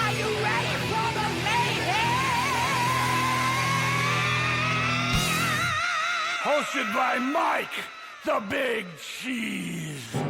Are you ready for the mayhem? Hosted by Mike, the Big Cheese.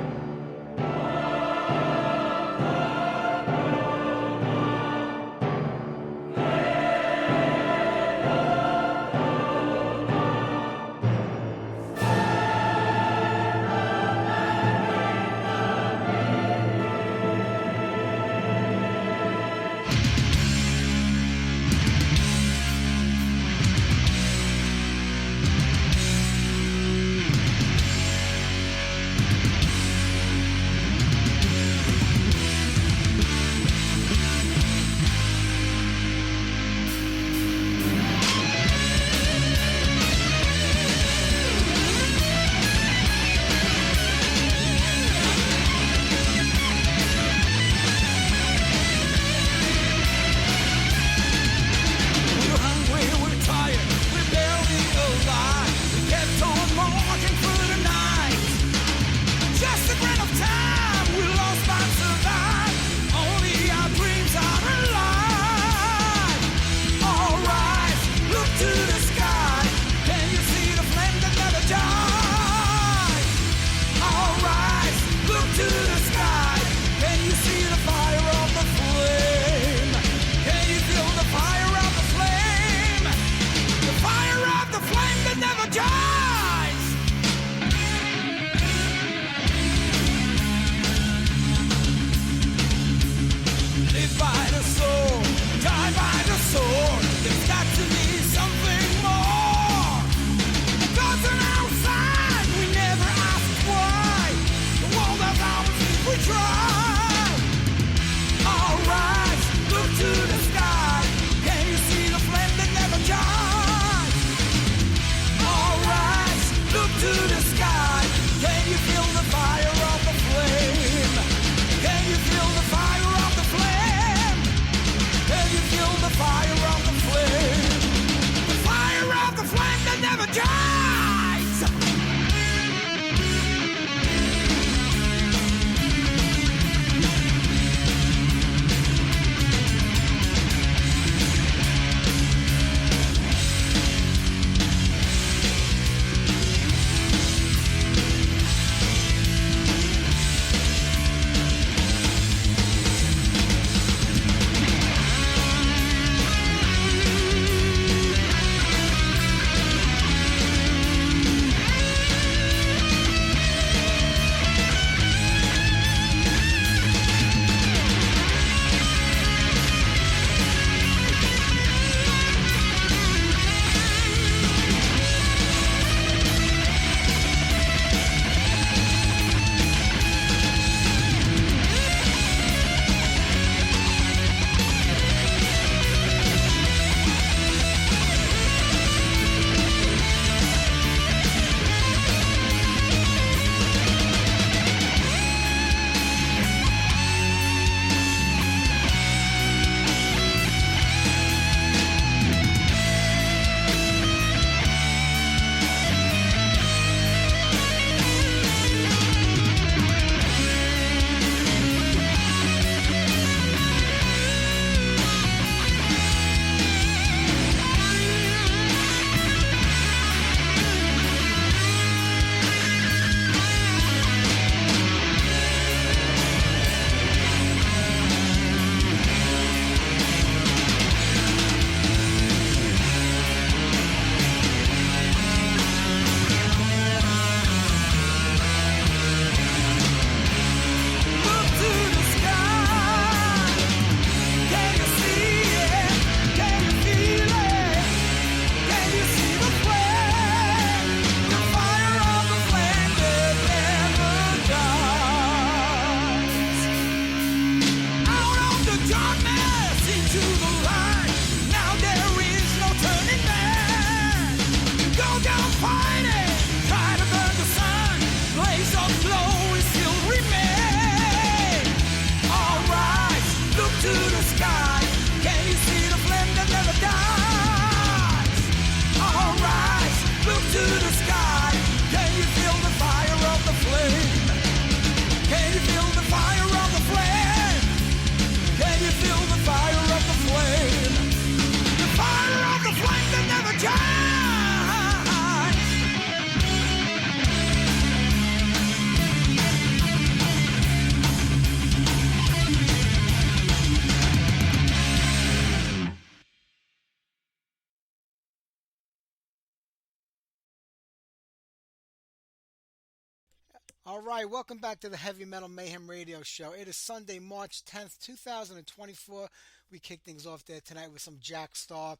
All right, welcome back to the Heavy Metal Mayhem Radio Show. It is Sunday, March 10th, 2024. We kick things off there tonight with some Jack Starr.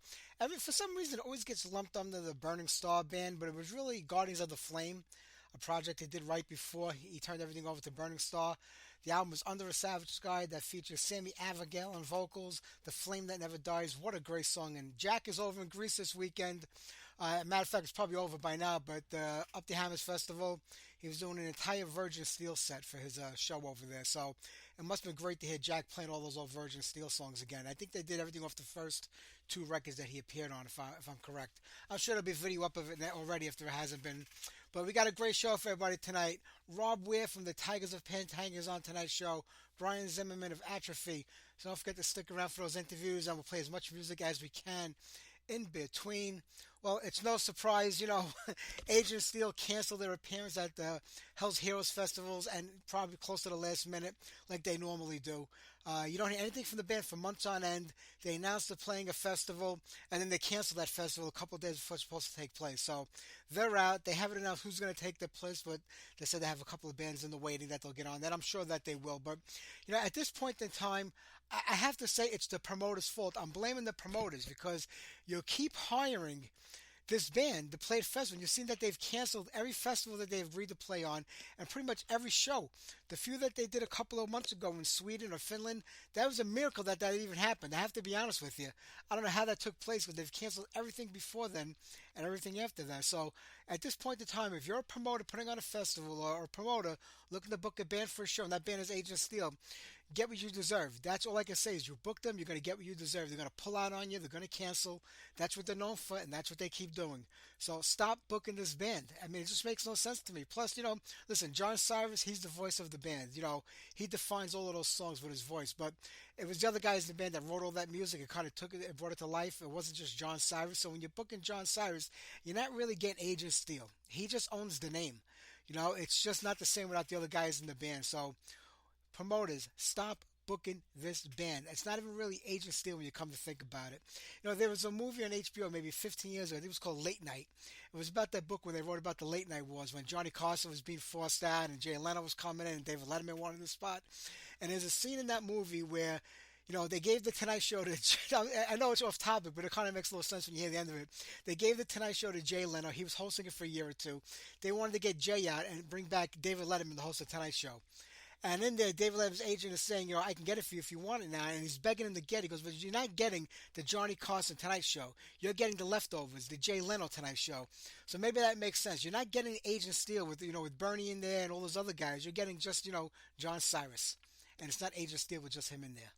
For some reason, it always gets lumped under the Burning Star band, but it was really Guardians of the Flame, a project he did right before he turned everything over to Burning Star. The album was Under a Savage Sky that features Sammy Abigail on vocals, The Flame That Never Dies. What a great song. And Jack is over in Greece this weekend. Matter of fact, it's probably over by now, but Up the Hammers Festival, he was doing an entire Virgin Steel set for his show over there. So it must have been great to hear Jack playing all those old Virgin Steel songs again. I think they did everything off the first two records that he appeared on, if I'm correct. I'm sure there'll be a video up of it already if there hasn't been. But we got a great show for everybody tonight. Robb Weir from the Tygers of Tang on tonight's show. Brian Zimmerman of Atrophy. So don't forget to stick around for those interviews, and we'll play as much music as we can in between. Well, it's no surprise, Agent Steel canceled their appearance at the Hell's Heroes festivals, and probably close to the last minute, like they normally do. You don't hear anything from the band for months on end. They announced they're playing a festival, and then they canceled that festival a couple of days before it's supposed to take place. So they're out. They haven't announced who's going to take their place, but they said they have a couple of bands in the waiting that they'll get on. That I'm sure that they will. But at this point in time, I have to say it's the promoters' fault. I'm blaming the promoters because you keep hiring this band to play at festival. You've seen that they've canceled every festival that they've agreed to play on, and pretty much every show. The few that they did a couple of months ago in Sweden or Finland, that was a miracle that even happened. I have to be honest with you. I don't know how that took place, but they've canceled everything before then and everything after that. So at this point in time, if you're a promoter putting on a festival or a promoter looking to book a band for a show, and that band is Agent Steel, get what you deserve. That's all I can say is you book them, you're going to get what you deserve. They're going to pull out on you, they're going to cancel. That's what they're known for, and that's what they keep doing. So stop booking this band. I mean, it just makes no sense to me. Plus, listen, John Cyrus, he's the voice of the band. He defines all of those songs with his voice. But it was the other guys in the band that wrote all that music and kind of took it and brought it to life. It wasn't just John Cyrus. So when you're booking John Cyrus, you're not really getting Agent Steel. He just owns the name. It's just not the same without the other guys in the band. So promoters, stop booking this band. It's not even really Agent Steel when you come to think about it. There was a movie on HBO maybe 15 years ago. I think it was called Late Night. It was about that book where they wrote about the late night wars when Johnny Carson was being forced out and Jay Leno was coming in and David Letterman wanted the spot. And there's a scene in that movie where they gave the Tonight Show to, I know it's off topic, but it kind of makes a little sense when you hear the end of it. They gave the Tonight Show to Jay Leno. He was hosting it for a year or two. They wanted to get Jay out and bring back David Letterman to host the Tonight Show. And in there, David Letterman's agent is saying, I can get it for you if you want it now. And he's begging him to get it. He goes, but you're not getting the Johnny Carson Tonight Show. You're getting the leftovers, the Jay Leno Tonight Show. So maybe that makes sense. You're not getting Agent Steel with Bernie in there and all those other guys. You're getting just, John Cyrus. And it's not Agent Steel with just him in there.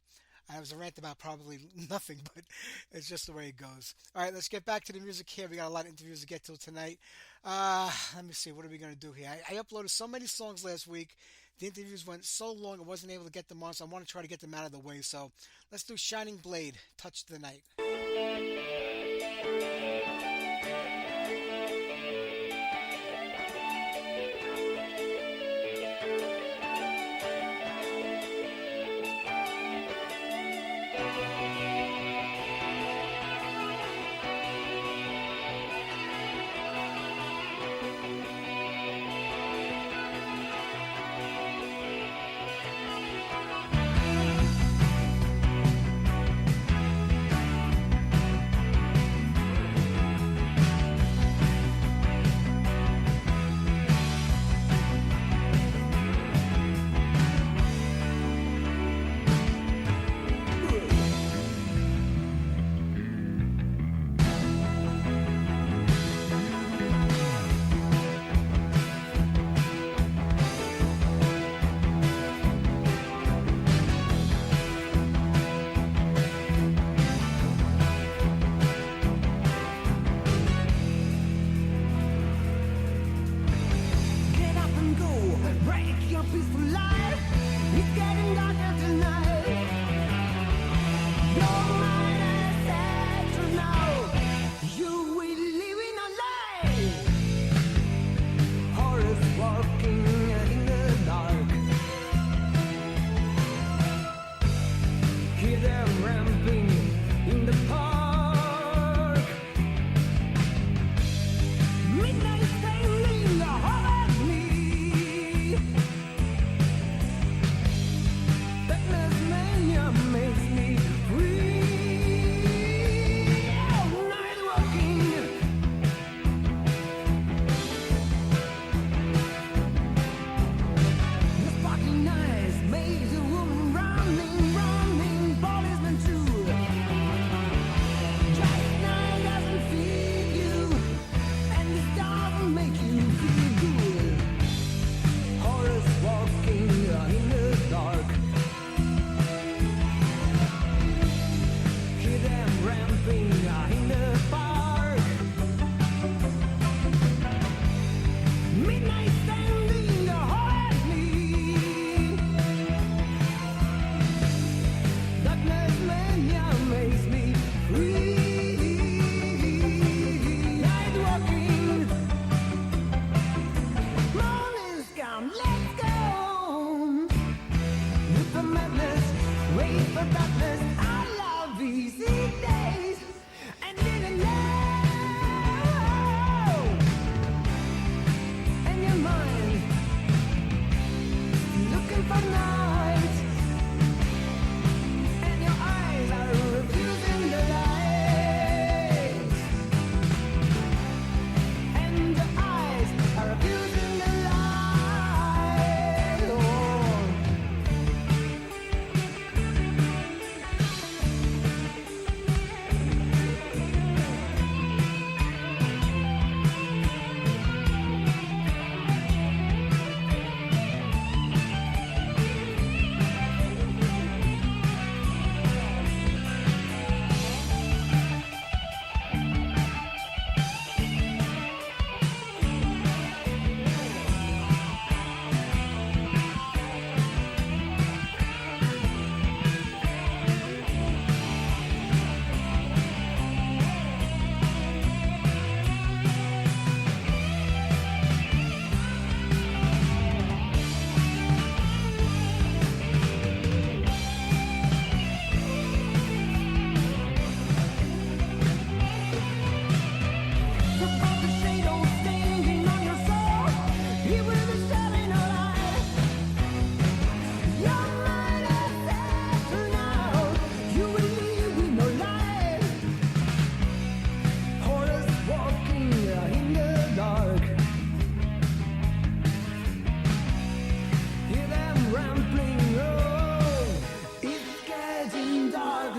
I was a rant about probably nothing, but it's just the way it goes. All right, let's get back to the music here. We got a lot of interviews to get to tonight. Let me see. What are we going to do here? I uploaded so many songs last week. The interviews went so long I wasn't able to get them on, so I want to try to get them out of the way. So let's do Shining Blade, Touch the Night.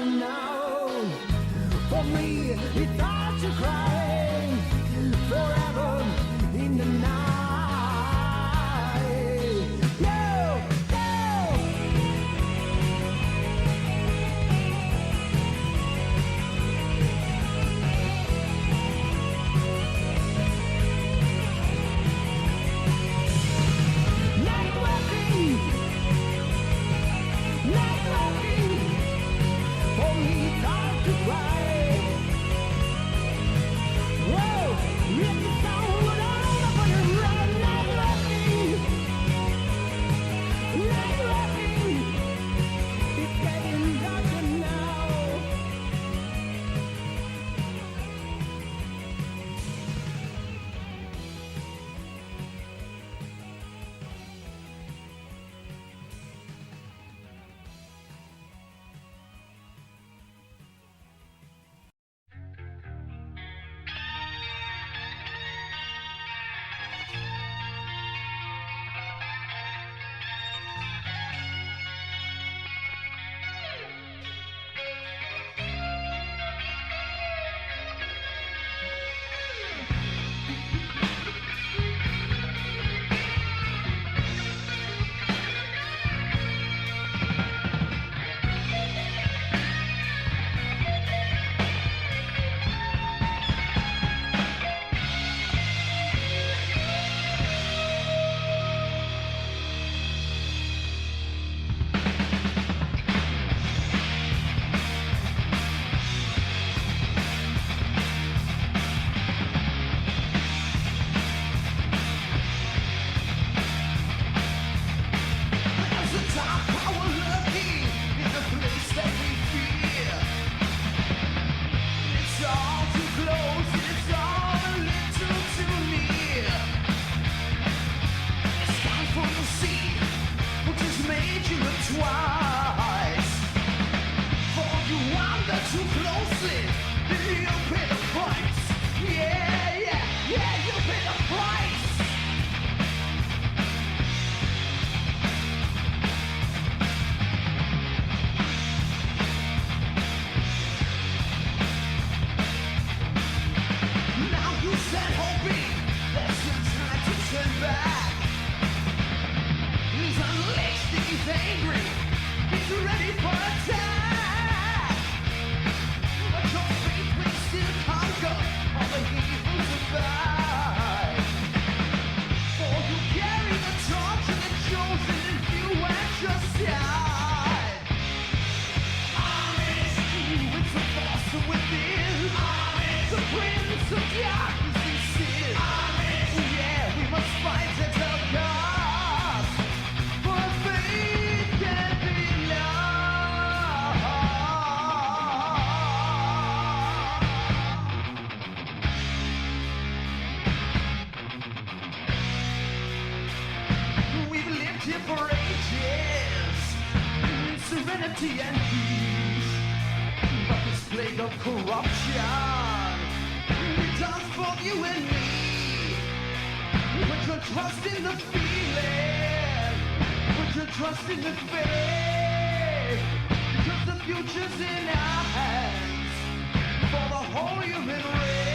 doesn't know. For me, it's hard to cry forever in the night. Yo, night walking, for me it's hard to cry. Whoa, rip the sound all over for you run. Night walking, it's getting darker now. There's a dark power lurking in the place that we fear. It's all too close, it's all a little too near. It's time for you to see what has made you look twice. For you wander too closely, you pay the price. Yeah, you pay the price. Now you said hoping there's no time to turn back. He's unleashed, he's angry, he's ready for attack. But your faith will still conquer all the evils of bad. For you carry the torch of the chosen and you at your side. It's the force from within. The prince of darkness and sin. Yeah, we must fight at all costs. For faith can be lost. We've lived here for ages in serenity and peace. But this plague of corruption, it does both you and me. Put your trust in the feeling, put your trust in the faith, because the future's in our hands for the whole human race.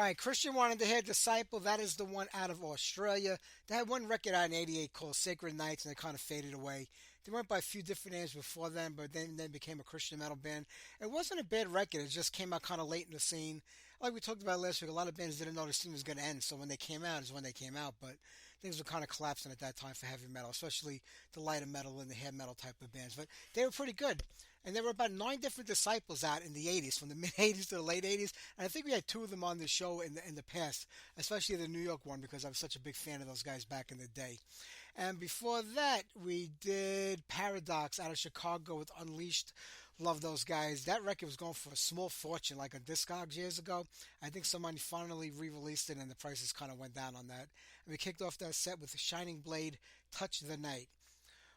right, Christian wanted to hear Disciple. That is the one out of Australia. They had one record out in '88 called Sacred Nights, and they kind of faded away. They went by a few different names before then, but then they became a Christian metal band. It wasn't a bad record. It just came out kind of late in the scene. Like we talked about last week, a lot of bands didn't know the scene was going to end, so when they came out is when they came out. But things were kind of collapsing at that time for heavy metal, especially the lighter metal and the hair metal type of bands. But they were pretty good. And there were about 9 different Disciples out in the 80s, from the mid-80s to the late 80s. And I think we had 2 of them on the show in the past, especially the New York one, because I was such a big fan of those guys back in the day. And before that, we did Paradox out of Chicago with Unleashed. Love those guys. That record was going for a small fortune, like on Discogs years ago. I think somebody finally re-released it, and the prices kind of went down on that. And we kicked off that set with Shining Blade, Touch the Night.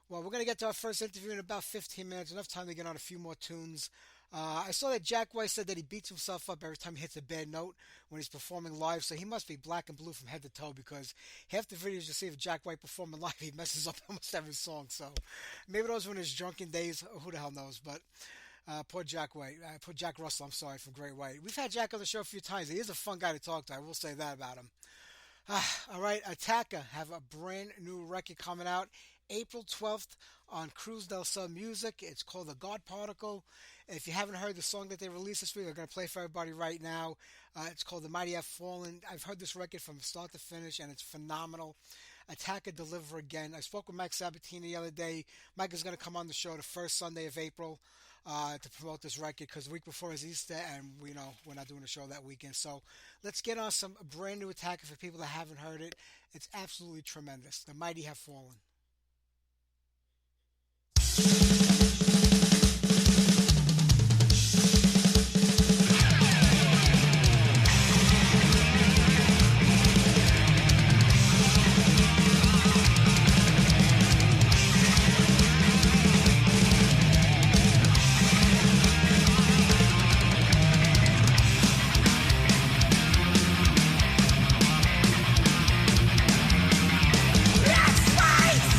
Well, we're going to get to our first interview in about 15 minutes. Enough time to get on a few more tunes. I saw that Jack White said that he beats himself up every time he hits a bad note when he's performing live, so he must be black and blue from head to toe, because half the videos you see of Jack White performing live, he messes up almost every song. So maybe those were in his drunken days. Who the hell knows? But poor Jack White. Poor Jack Russell, I'm sorry, from Great White. We've had Jack on the show a few times. He is a fun guy to talk to. I will say that about him. All right, Attacker have a brand new record coming out April 12th on Cruz del Sol Music. It's called The God Particle. If you haven't heard the song that they released this week, I'm going to play for everybody right now. It's called The Mighty Have Fallen. I've heard this record from start to finish, and it's phenomenal. Attacker Deliver Again. I spoke with Mike Sabatini the other day. Mike is going to come on the show the first Sunday of April to promote this record, because the week before is Easter, and we're not doing a show that weekend. So let's get on some brand new Attacker for people that haven't heard it. It's absolutely tremendous. The Mighty Have Fallen. Let's fight!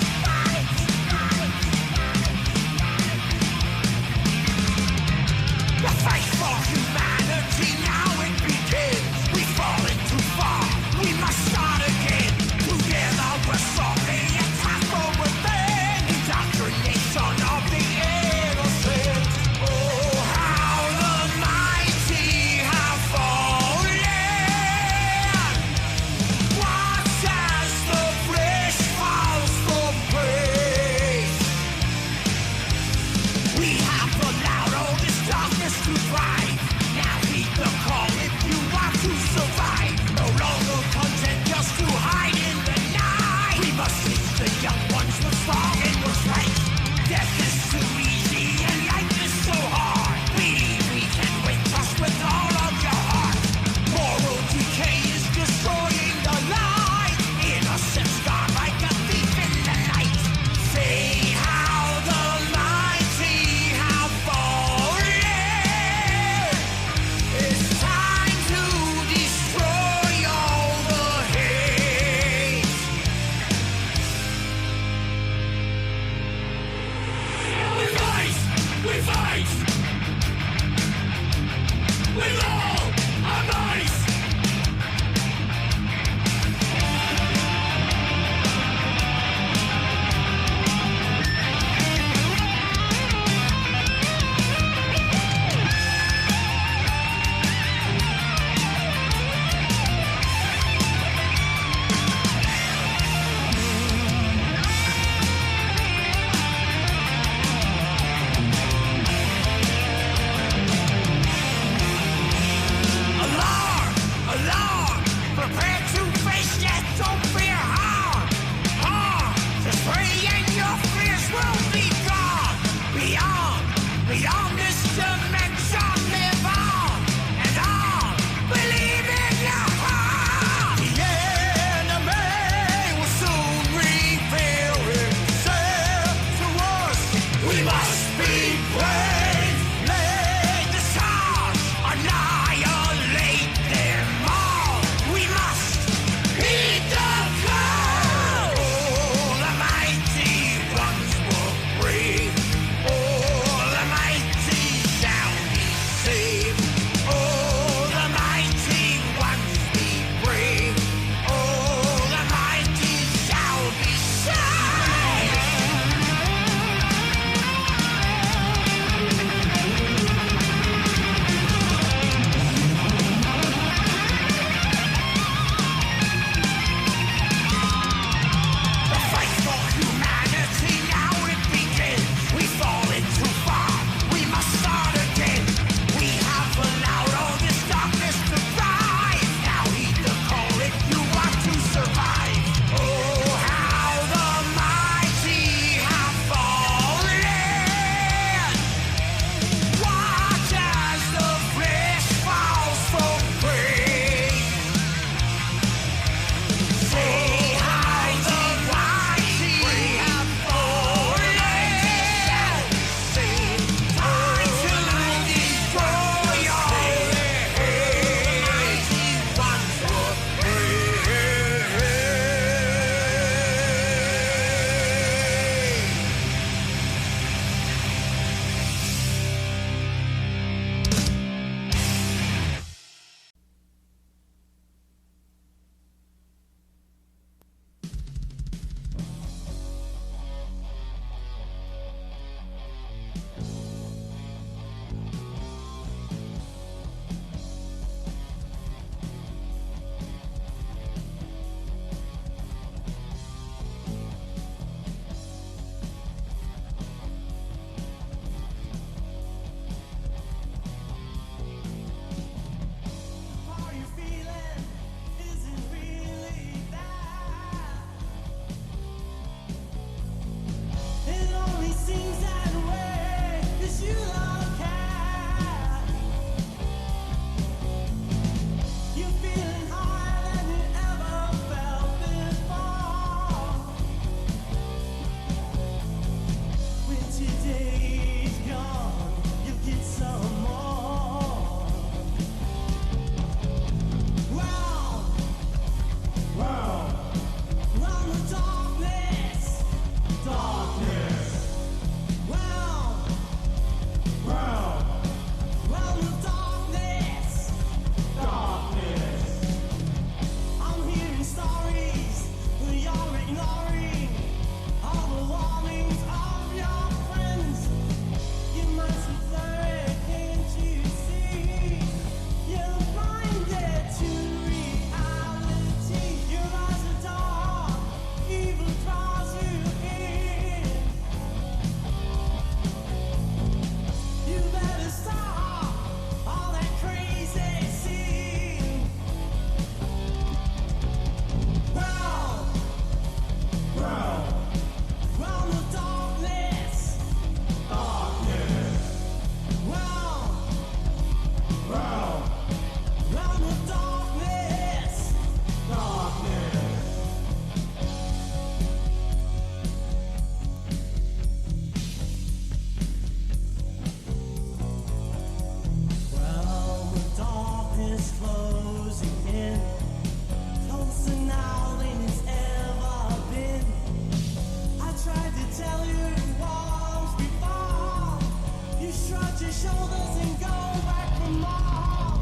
shrug your shoulders and go back for more.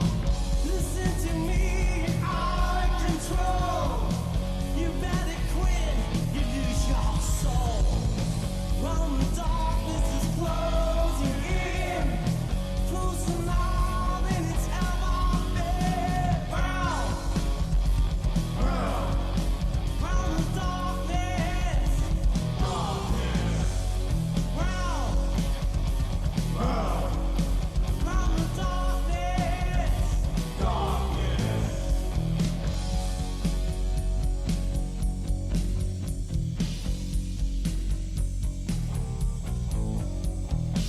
Listen to me, you're out of control. You better quit, you lose your soul. When the darkness is closing in, closer now than it's ever been. Round the darkness, round the darkness.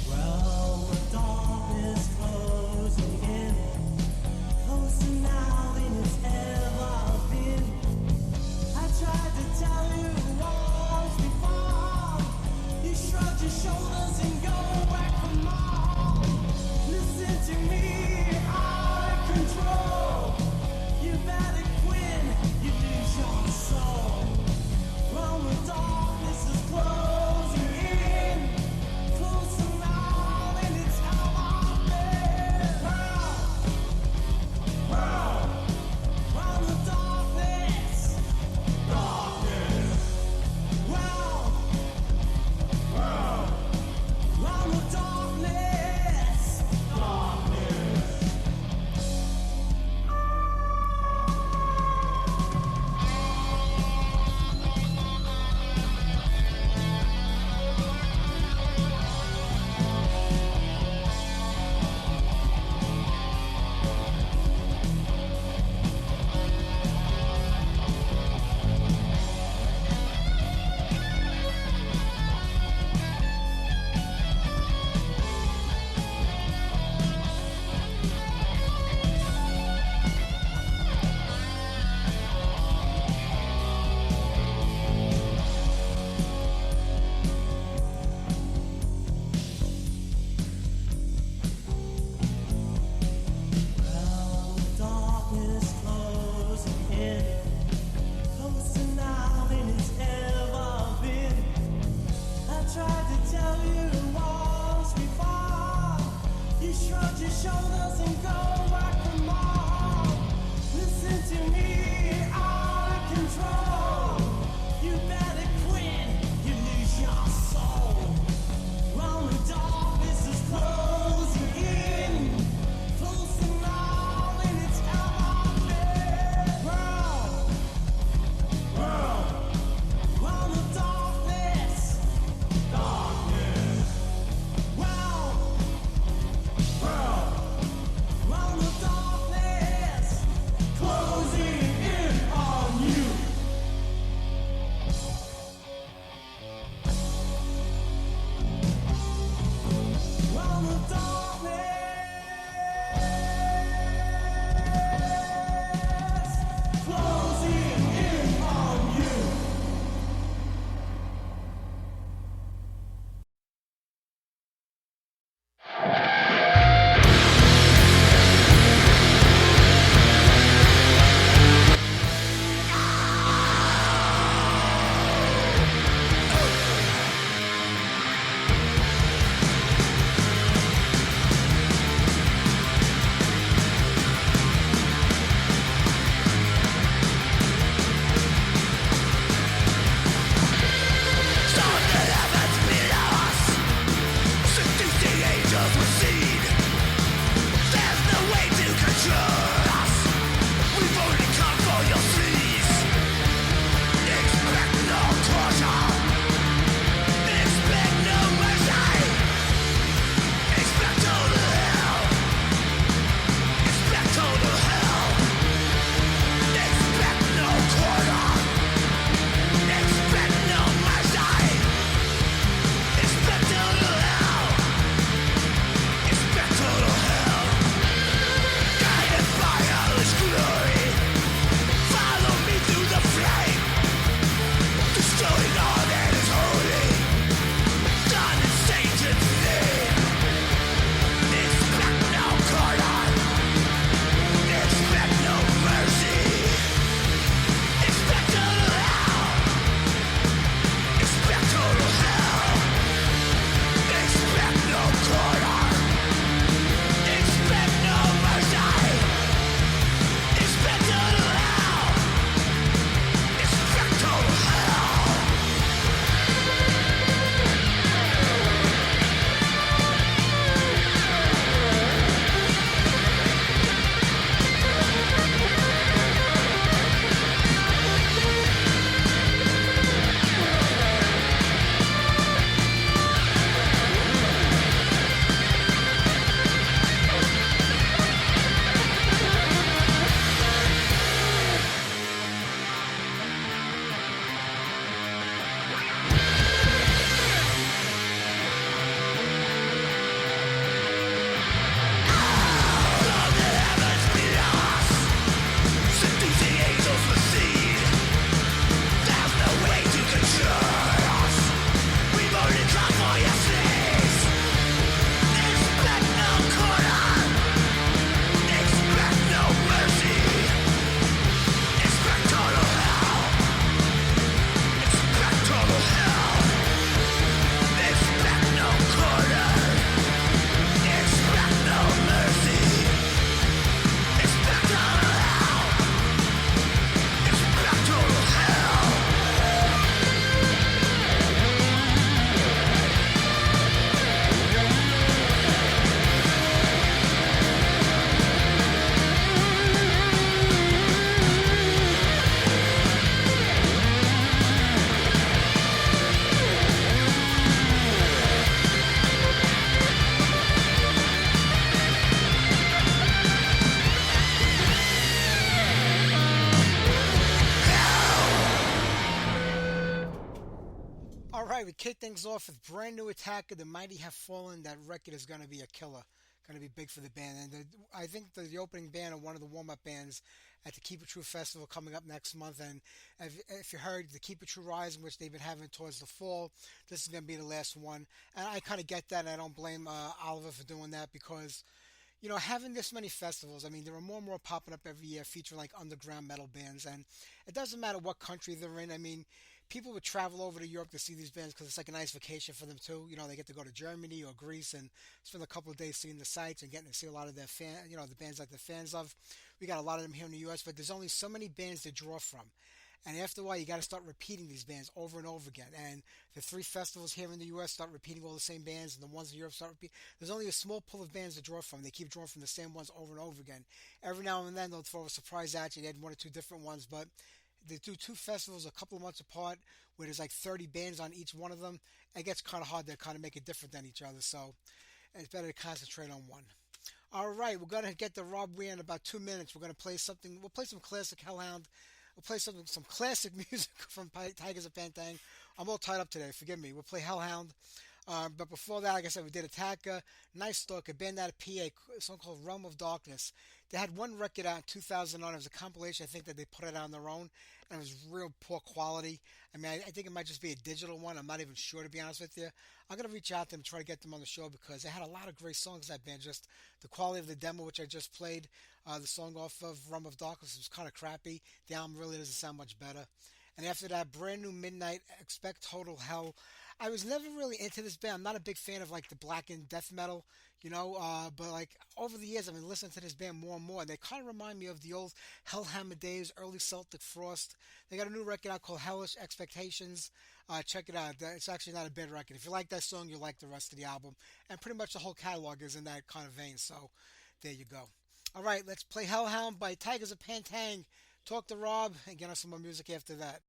Well, the darkness closing in, closer now than it's ever been. I tried to tell you once before. You shrugged your shoulders and go back for more. Listen to me, out of control. You better quit, you lose your soul. When the darkness is closing in, closer now than it's ever been. Round the darkness, round the darkness. Well, the darkness closing in, closer now than it's ever been. I tried to tell you once before. You shrugged your shoulders and go back for more. Listen to me, out of control. You better quit, you lose your soul. When the darkness is closing in, closer now than it's ever been. Round the darkness, round the darkness, closing in. kick things off with brand new Attacker, The Mighty Have Fallen. That record is going to be a killer. Going to be big for the band. And I think the opening band or one of the warm-up bands at the Keep It True Festival coming up next month. And if you heard the Keep It True Rising, which they've been having towards the fall, this is going to be the last one. And I kind of get that. And I don't blame Oliver for doing that because, you know, having this many festivals, I mean, there are more and more popping up every year featuring like underground metal bands. And it doesn't matter what country they're in. I mean, people would travel over to Europe to see these bands because it's like a nice vacation for them too. You know, they get to go to Germany or Greece and spend a couple of days seeing the sights and getting to see a lot of their the bands that they're fans of. We got a lot of them here in the U.S., but there's only so many bands to draw from. And after a while, you got to start repeating these bands over and over again. And the 3 festivals here in the U.S. start repeating all the same bands, and the ones in Europe start repeating. There's only a small pool of bands to draw from. They keep drawing from the same ones over and over again. Every now and then, they'll throw a surprise at you and add 1 or 2 different ones, but they do 2 festivals a couple of months apart where there's like 30 bands on each one of them. It gets kind of hard to kind of make it different than each other, so it's better to concentrate on one. All right, we're going to get to Robb Weir in about 2 minutes. We're going to play something. We'll play some classic Hellhound. We'll play some classic music from Tygers of Tang. I'm all tied up today. Forgive me. We'll play Hellhound. But before that, like I said, we did Attacker, Nice Stalker, a band out of PA, a song called Realm of Darkness. They had one record out in 2009. It was a compilation. I think that they put it out on their own, and it was real poor quality. I mean, I think it might just be a digital one. I'm not even sure, to be honest with you. I'm going to reach out to them and try to get them on the show because they had a lot of great songs, that band. Just the quality of the demo, which I just played, the song off of Realm of Darkness was kind of crappy. The album really doesn't sound much better. And after that, brand new Midnight, Expect Total Hell. I was never really into this band. I'm not a big fan of like the blackened death metal, you know, but like over the years I've been listening to this band more and more. They kind of remind me of the old Hellhammer days, early Celtic Frost. They got a new record out called Hellish Expectations. Check it out. It's actually not a bad record. If you like that song, you'll like the rest of the album. And pretty much the whole catalog is in that kind of vein, so there you go. All right, let's play Hellhound by Tygers of Tang. Talk to Robb and get us some more music after that.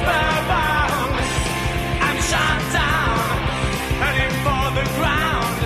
Spellbound, I'm shot down, heading for the ground.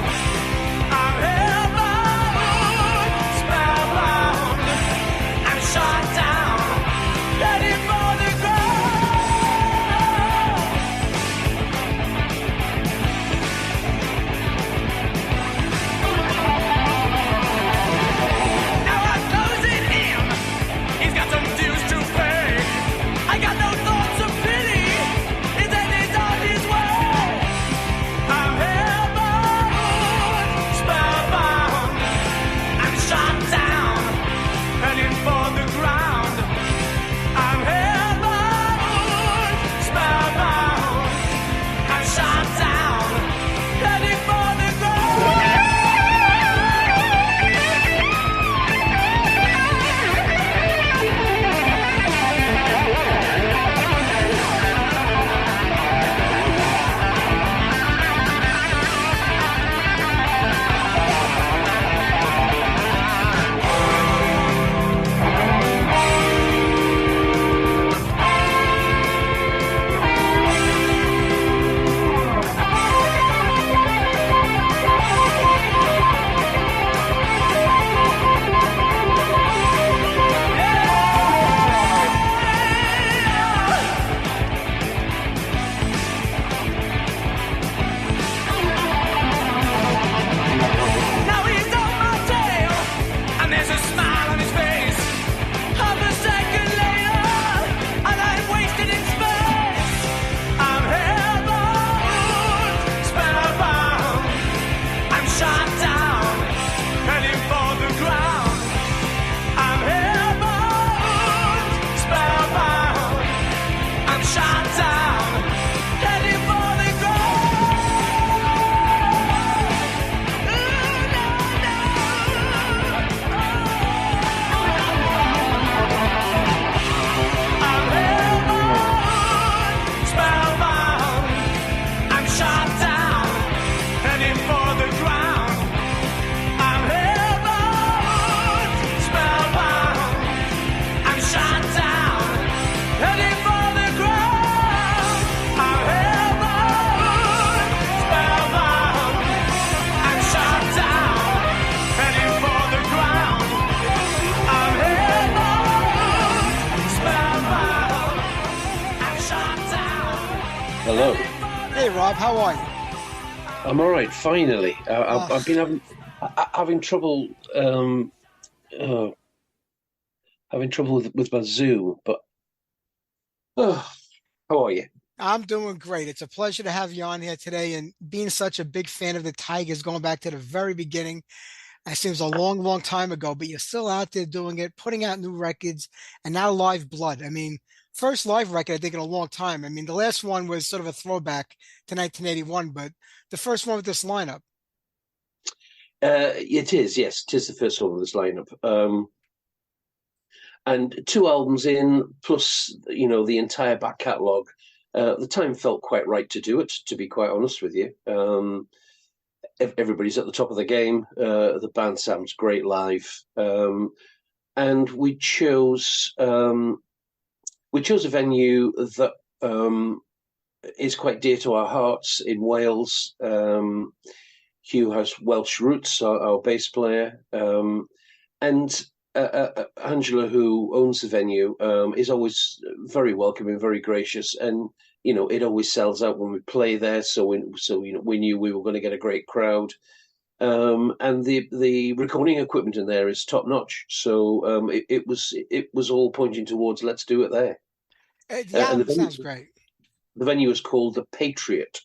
Rob. How are you? I'm all right. Finally, I've Oh, been having trouble uh, having trouble with my Zoom. But oh, how are you? I'm doing great. It's a pleasure to have you on here today. And being such a big fan of the Tigers, going back to the very beginning, it seems a long, long time ago, but you're still out there doing it, putting out new records, and now Live Blood. I mean, first live record, I think, in a long time. I mean, the last one was sort of a throwback to 1981, but the first one with this lineup. It is, yes, it is the first one of this lineup, and two albums in, plus the entire back catalogue. The time felt quite right to do it. To be quite honest with you, everybody's at the top of the game. The band sounds great live, and we chose a venue that is quite dear to our hearts in Wales. Hugh has Welsh roots, our bass player, and Angela, who owns the venue, is always very welcoming, very gracious, and it always sells out when we play there. So we knew we were going to get a great crowd. And the recording equipment in there is top notch. So it was all pointing towards let's do it there. The And album sounds great. the venue is called the Patriot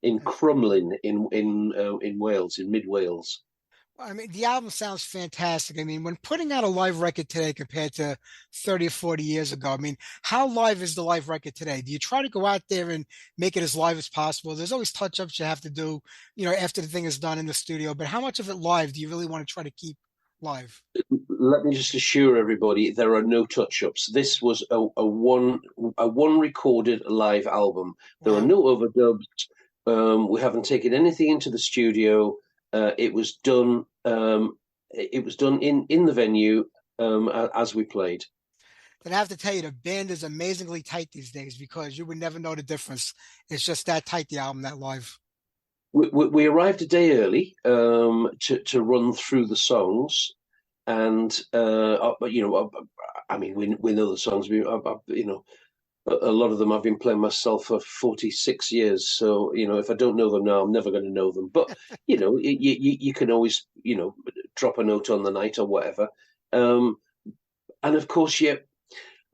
in Crumlin in Wales, in mid Wales. I mean, the album sounds fantastic. I mean, when putting out a live record today compared to 30 or 40 years ago, I mean, how live is the live record today? Do you try to go out there and make it as live as possible? There's always touch-ups you have to do, after the thing is done in the studio, but how much of it live do you really want to try to keep live? Let me just assure everybody there are no touch-ups. This was a one recorded live album. There are Wow. no overdubs. We haven't taken anything into the studio. It was done. It was done in the venue as we played. And I have to tell you, the band is amazingly tight these days because you would never know the difference. It's just that tight, the album, that live. We arrived a day early to run through the songs, and I mean, we know the songs. A lot of them I've been playing myself for 46 years. So, if I don't know them now, I'm never going to know them. But, you can always, drop a note on the night or whatever. And of course,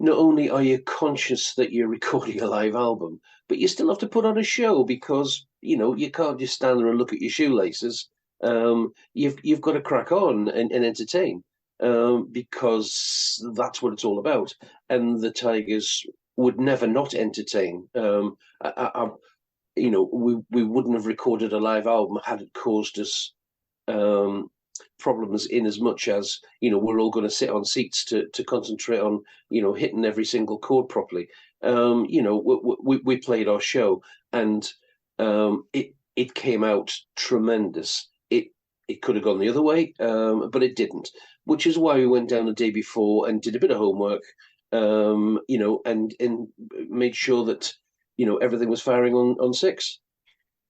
not only are you conscious that you're recording a live album, but you still have to put on a show because, you can't just stand there and look at your shoelaces. You've got to crack on and entertain because that's what it's all about. And the Tigers would never not entertain. We wouldn't have recorded a live album had it caused us problems in as much as we're all going to sit on seats to concentrate on hitting every single chord properly. We played our show and it came out tremendous. It could have gone the other way, but it didn't, which is why we went down the day before and did a bit of homework, and made sure that everything was firing on six.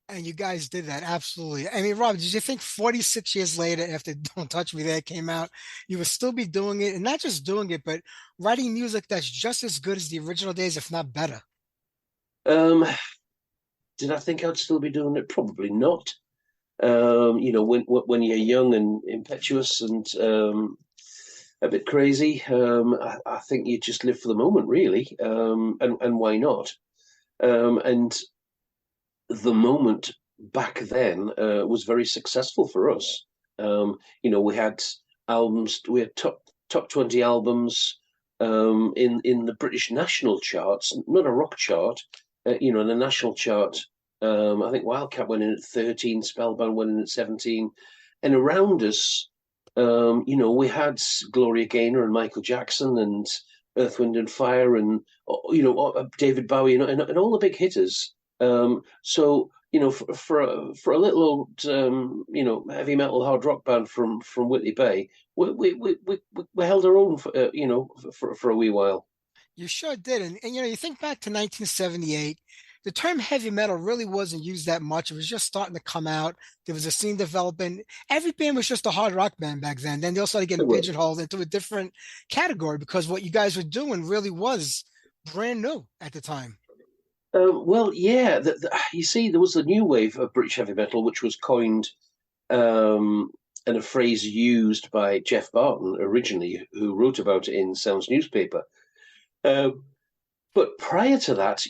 And you guys did that, absolutely. I mean, Rob, did you think 46 years later, after Don't Touch Me There came out, you would still be doing it, and not just doing it, but writing music that's just as good as the original days, if not better? Um, did I think I'd still be doing it? Probably not. When you're young and impetuous and a bit crazy, I think you just live for the moment, really, and why not? And the moment back then was very successful for us. We had albums, we had top 20 albums in the British national charts, not a rock chart, in a national chart. I think Wildcat went in at 13, Spellbound went in at 17, and around us, we had Gloria Gaynor and Michael Jackson and Earth, Wind and Fire and David Bowie and all the big hitters. So for a little old heavy metal hard rock band from Whitley Bay, we held our own for a wee while. You sure did. And you think back to 1978, the term heavy metal really wasn't used that much. It was just starting to come out. There was a scene developing. Every band was just a hard rock band back then. Then they all started getting pigeonholed into a different category because what you guys were doing really was brand new at the time. Well, yeah. You see, there was a new wave of British heavy metal, which was coined um, and a phrase used by Jeff Barton originally, who wrote about it in Sounds newspaper. Um, but prior to that,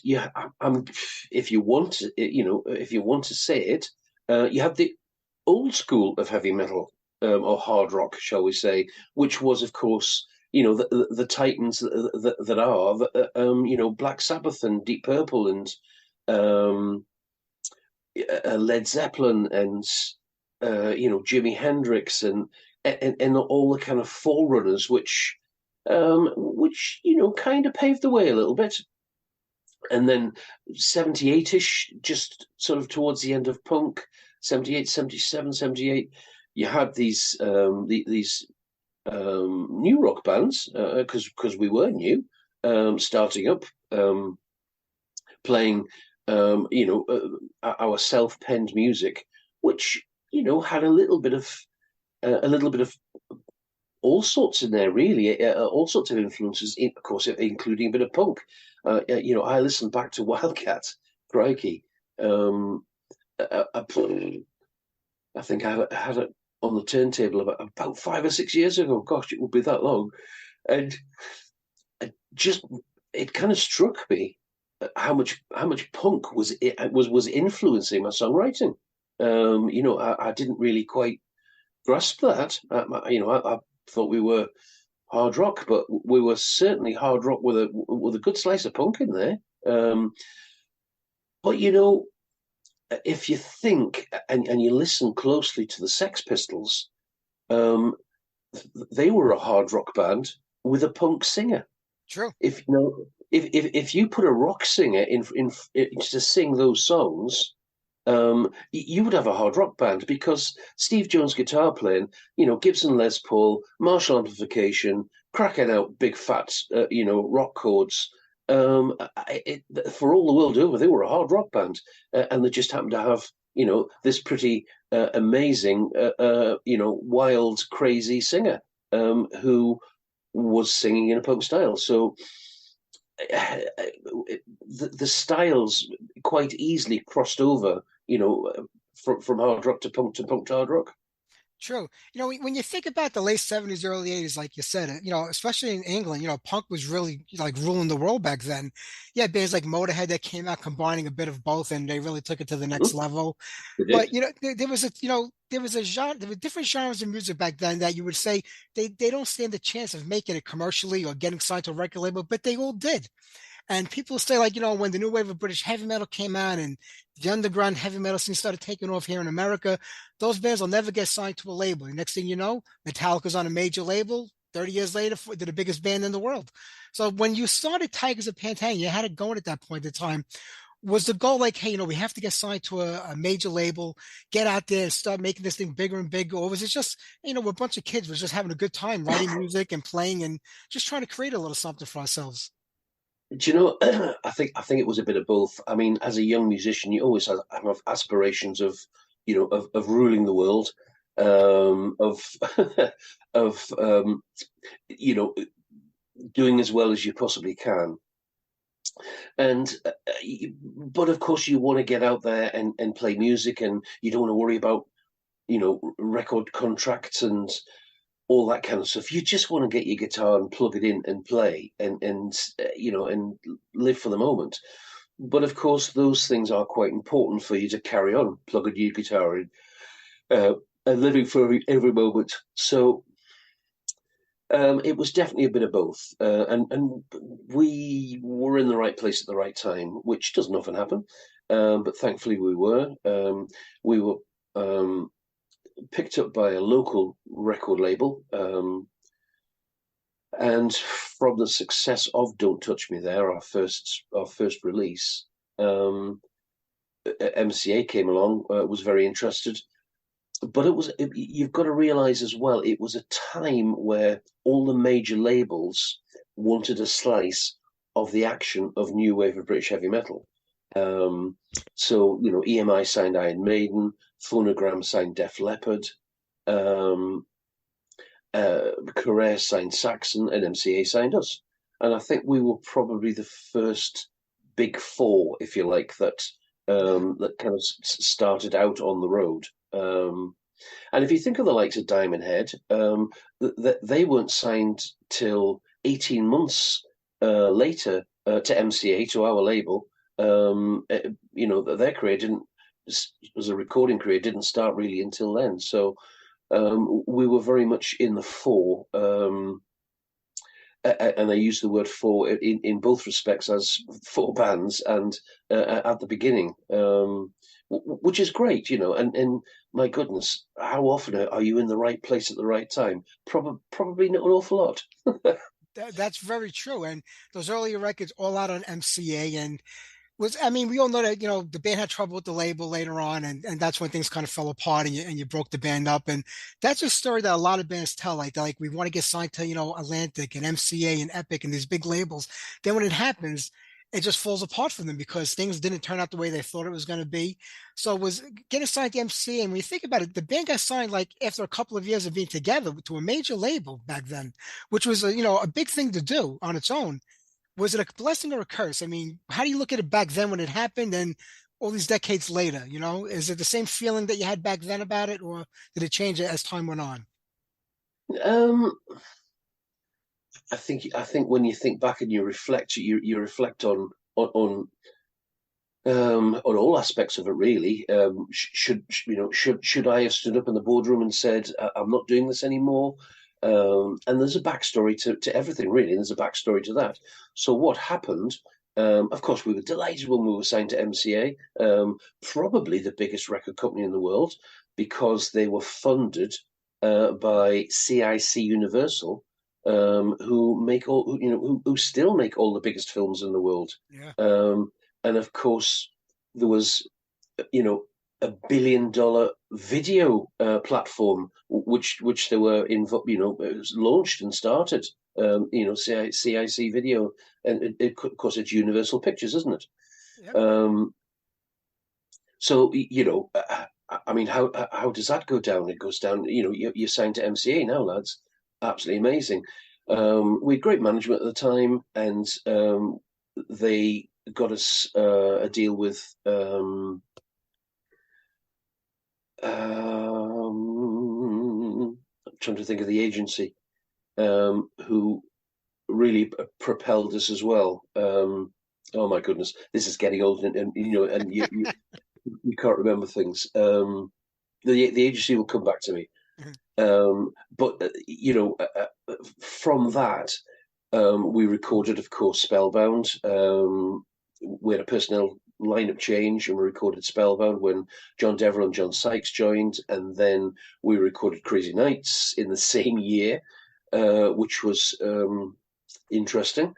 if you want, if you want to say it, you have the old school of heavy metal, or hard rock, shall we say, which was, of course, the titans that are, Black Sabbath and Deep Purple and um, Led Zeppelin and Jimi Hendrix and all the kind of forerunners, which kind of paved the way a little bit. And then 78-ish, just sort of towards the end of punk, 78, 77, 78, you had these new rock bands, because we were new, starting up, playing our self-penned music, which had a little bit of all sorts in there, really, all sorts of influences, of course, including a bit of punk. I listened back to Wildcat, crikey. I think I had it on the turntable about 5 or 6 years ago. Gosh, it would be that long. And it kind of struck me how much punk was influencing my songwriting. I didn't really quite grasp that. I thought we were hard rock, but we were certainly hard rock with a good slice of punk in there. But if you think and you listen closely to the Sex Pistols, they were a hard rock band with a punk singer. True. If you put a rock singer in to sing those songs, you would have a hard rock band, because Steve Jones guitar playing, Gibson Les Paul, Marshall amplification, cracking out big fat, rock chords. For all the world over, they were a hard rock band, and they just happened to have, this pretty amazing, wild, crazy singer, who was singing in a punk style. So the styles quite easily crossed over, from hard rock to punk to hard rock. True. When you think about the late 70s, early 80s, like you said, especially in England, punk was really like ruling the world back then. Yeah, bands like Motorhead that came out combining a bit of both, and they really took it to the next Mhm. level. They But did. there was a genre, there were different genres of music back then that you would say they don't stand a chance of making it commercially or getting signed to a record label, but they all did. And people say, like, when the new wave of British heavy metal came out and the underground heavy metal scene started taking off here in America, those bands will never get signed to a label. The next thing you know, Metallica's on a major label. 30 years later, they're the biggest band in the world. So when you started Tigers of Pantang, you had it going at that point in time. Was the goal like, hey, we have to get signed to a major label, get out there and start making this thing bigger and bigger? Or was it just, we're a bunch of kids, we're just having a good time writing music and playing and just trying to create a little something for ourselves? Do you know? I think it was a bit of both. I mean, as a young musician, you always have aspirations of, of ruling the world, of of you know doing as well as you possibly can. And but of course, you want to get out there and play music, and you don't want to worry about record contracts and all that kind of stuff. You just want to get your guitar and plug it in and play and live for the moment. But of course, those things are quite important for you to carry on plugging your guitar in, and living for every moment. So it was definitely a bit of both, and we were in the right place at the right time, which doesn't often happen. But thankfully, we were. We were picked up by a local record label, and from the success of "Don't Touch Me There," our first release, MCA came along, was very interested. But you've got to realize as well, it was a time where all the major labels wanted a slice of the action of new wave of British heavy metal. So EMI signed Iron Maiden, Phonogram signed Def Leppard, Carrere signed Saxon, and MCA signed us. And I think we were probably the first big four, if you like, that that kind of started out on the road. And if you think of the likes of Diamond Head, they weren't signed till 18 months later to MCA, to our label. Their career didn't, as a recording career, didn't start really until then. So we were very much in the fore. And I use the word "for" in both respects, as four bands and at the beginning, which is great, And my goodness, how often are you in the right place at the right time? Probably not an awful lot. That's very true. And those earlier records all out on MCA, and we all know that, the band had trouble with the label later on, and that's when things kind of fell apart, and you broke the band up. And that's a story that a lot of bands tell. Like we want to get signed to, Atlantic and MCA and Epic and these big labels. Then when it happens, it just falls apart for them because things didn't turn out the way they thought it was going to be. So it was getting signed to MCA. And when you think about it, the band got signed like after a couple of years of being together to a major label back then, which was a big thing to do on its own. Was it a blessing or a curse? How do you look at it back then when it happened and all these decades later? Is it the same feeling that you had back then about it, or did it change as time went on? Um, I think when you think back and you reflect, you reflect on all aspects of it, really. Should I have stood up in the boardroom and said, I'm not doing this anymore? And there's a backstory to everything, really. There's a backstory to that. So what happened? Of course, we were delighted when we were signed to MCA, probably the biggest record company in the world, because they were funded by CIC Universal, who still make all the biggest films in the world. Yeah. And of course, there was, $1 billion video platform, which they were launched and started. CIC Video, and of course it's Universal Pictures, isn't it? Yep. So how does that go down? It goes down. You're signed to MCA now, lads. Absolutely amazing. We had great management at the time, and they got us a deal with. I'm trying to think of the agency who really propelled us as well. Oh my goodness, this is getting old, and you can't remember things. The agency will come back to me. But from that, we recorded, of course, Spellbound. We had a personnel lineup change, and we recorded Spellbound when John Deverell and John Sykes joined, and then we recorded Crazy Nights in the same year, which was interesting.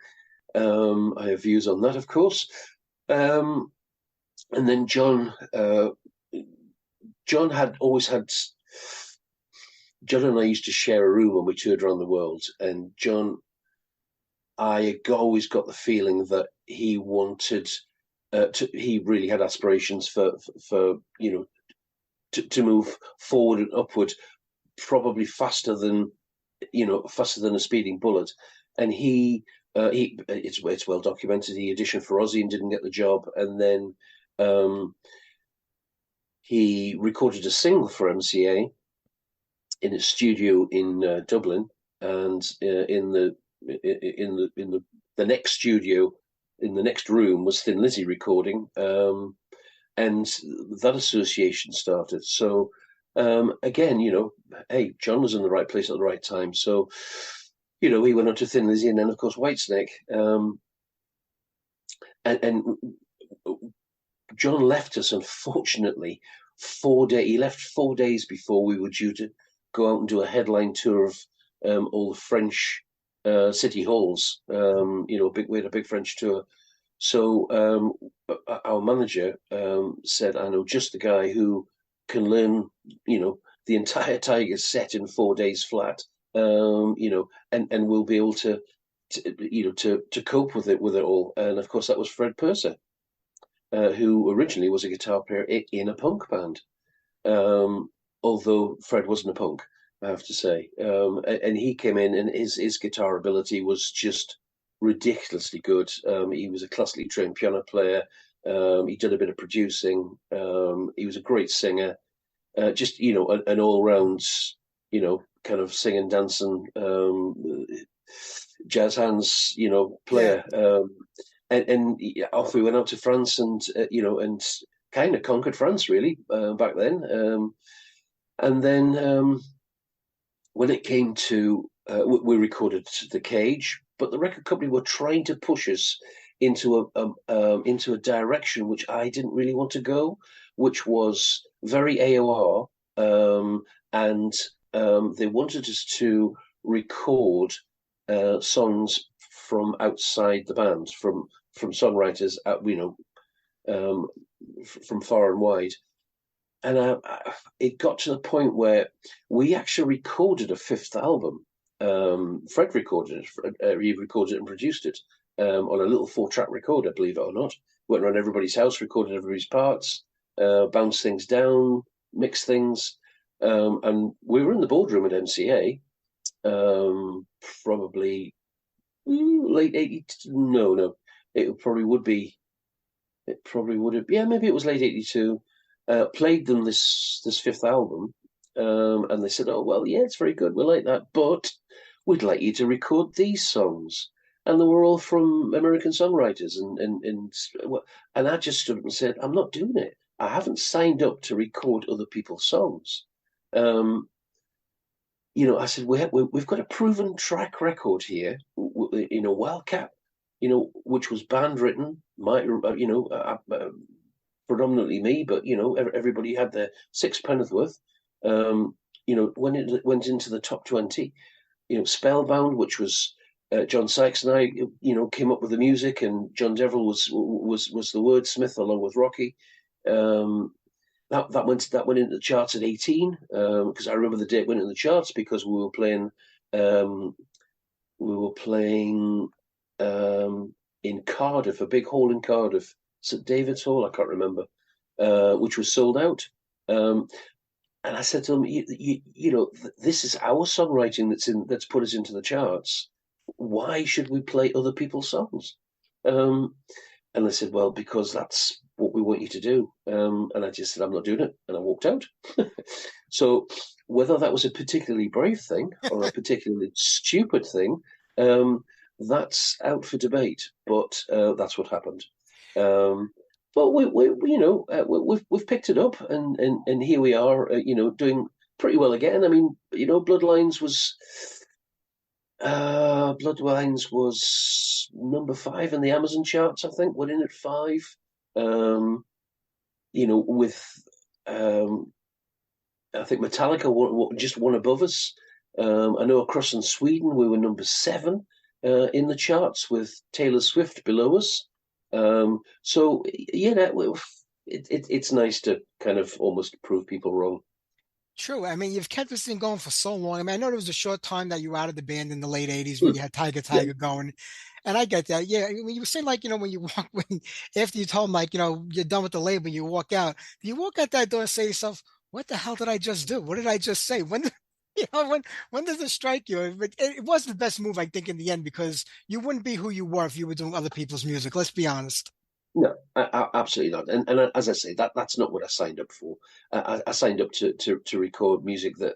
I have views on that, of course. And then John and I used to share a room when we toured around the world, and John, I always got the feeling that he wanted he really had aspirations for to move forward and upward, probably faster than a speeding bullet. And it's well documented. He auditioned for Ozzy and didn't get the job, and then he recorded a single for MCA in a studio in Dublin, and in the next studio, in the next room, was Thin Lizzy recording, and that association started. So again, hey, John was in the right place at the right time. So he went on to Thin Lizzy, and then of course Whitesnake, and John left us, unfortunately. He left 4 days before we were due to go out and do a headline tour of all the French city halls. We had a big French tour. So our manager said, "I know just the guy who can learn, the entire Tygers set in 4 days flat, and we'll be able to cope with it all." And of course, that was Fred Purser, who originally was a guitar player in a punk band. Although Fred wasn't a punk, I have to say. And he came in, and his guitar ability was just ridiculously good. He was a classically trained piano player. He did a bit of producing. He was a great singer. Just an all-round, kind of singing, dancing, jazz hands, Yeah. player. And off we went out to France, and kind of conquered France really back then. And then when it came to, we recorded The Cage, but the record company were trying to push us into a direction which I didn't really want to go, which was very AOR, and they wanted us to record songs from outside the band, from songwriters, um, from far and wide. And it got to the point where we actually recorded a fifth album. Fred recorded it. He recorded it and produced it on a little 4-track recorder, believe it or not. Went around everybody's house, recorded everybody's parts, bounced things down, mixed things. And we were in the boardroom at MCA, probably late 80. No. It probably would be. It probably would have. Yeah, maybe it was late 82. Played them this fifth album, and they said, "Oh well, yeah, it's very good. We like that, but we'd like you to record these songs." And they were all from American songwriters, and I just stood up and said, "I'm not doing it. I haven't signed up to record other people's songs." I said, we've got a proven track record here. Wildcat, which was band written, predominantly me, but everybody had their sixpenneth worth. When it went into the top 20, Spellbound, which was John Sykes and I, came up with the music, and John Devil was the wordsmith along with Rocky. That went into the charts at 18, because I remember the day it went in the charts because we were playing in Cardiff, a big hall in Cardiff, St David's Hall, I can't remember, which was sold out. And I said to him, this is our songwriting that's put us into the charts. Why should we play other people's songs? And they said, well, because that's what we want you to do. And I just said, I'm not doing it. And I walked out. So whether that was a particularly brave thing or a particularly stupid thing, that's out for debate. But that's what happened. But we've picked it up, and here we are, doing pretty well again. I mean, Bloodlines was number 5 in the Amazon charts, I think. We're in at 5. With I think Metallica just one above us. I know across in Sweden we were number 7 in the charts, with Taylor Swift below us. So it's nice to kind of almost prove people wrong. True. I mean, you've kept this thing going for so long. I mean, I know there was a short time that you were out of the band in the late 80s when you had Tiger going. And I get that. Yeah. When you were saying, after you told them, you're done with the label, you walk out, do you walk out that door and say to yourself, what the hell did I just do? What did I just say? When does it strike you? But it was the best move, I think, in the end, because you wouldn't be who you were if you were doing other people's music. Let's be honest. No, absolutely not. And as I say, that's not what I signed up for. I signed up to record music that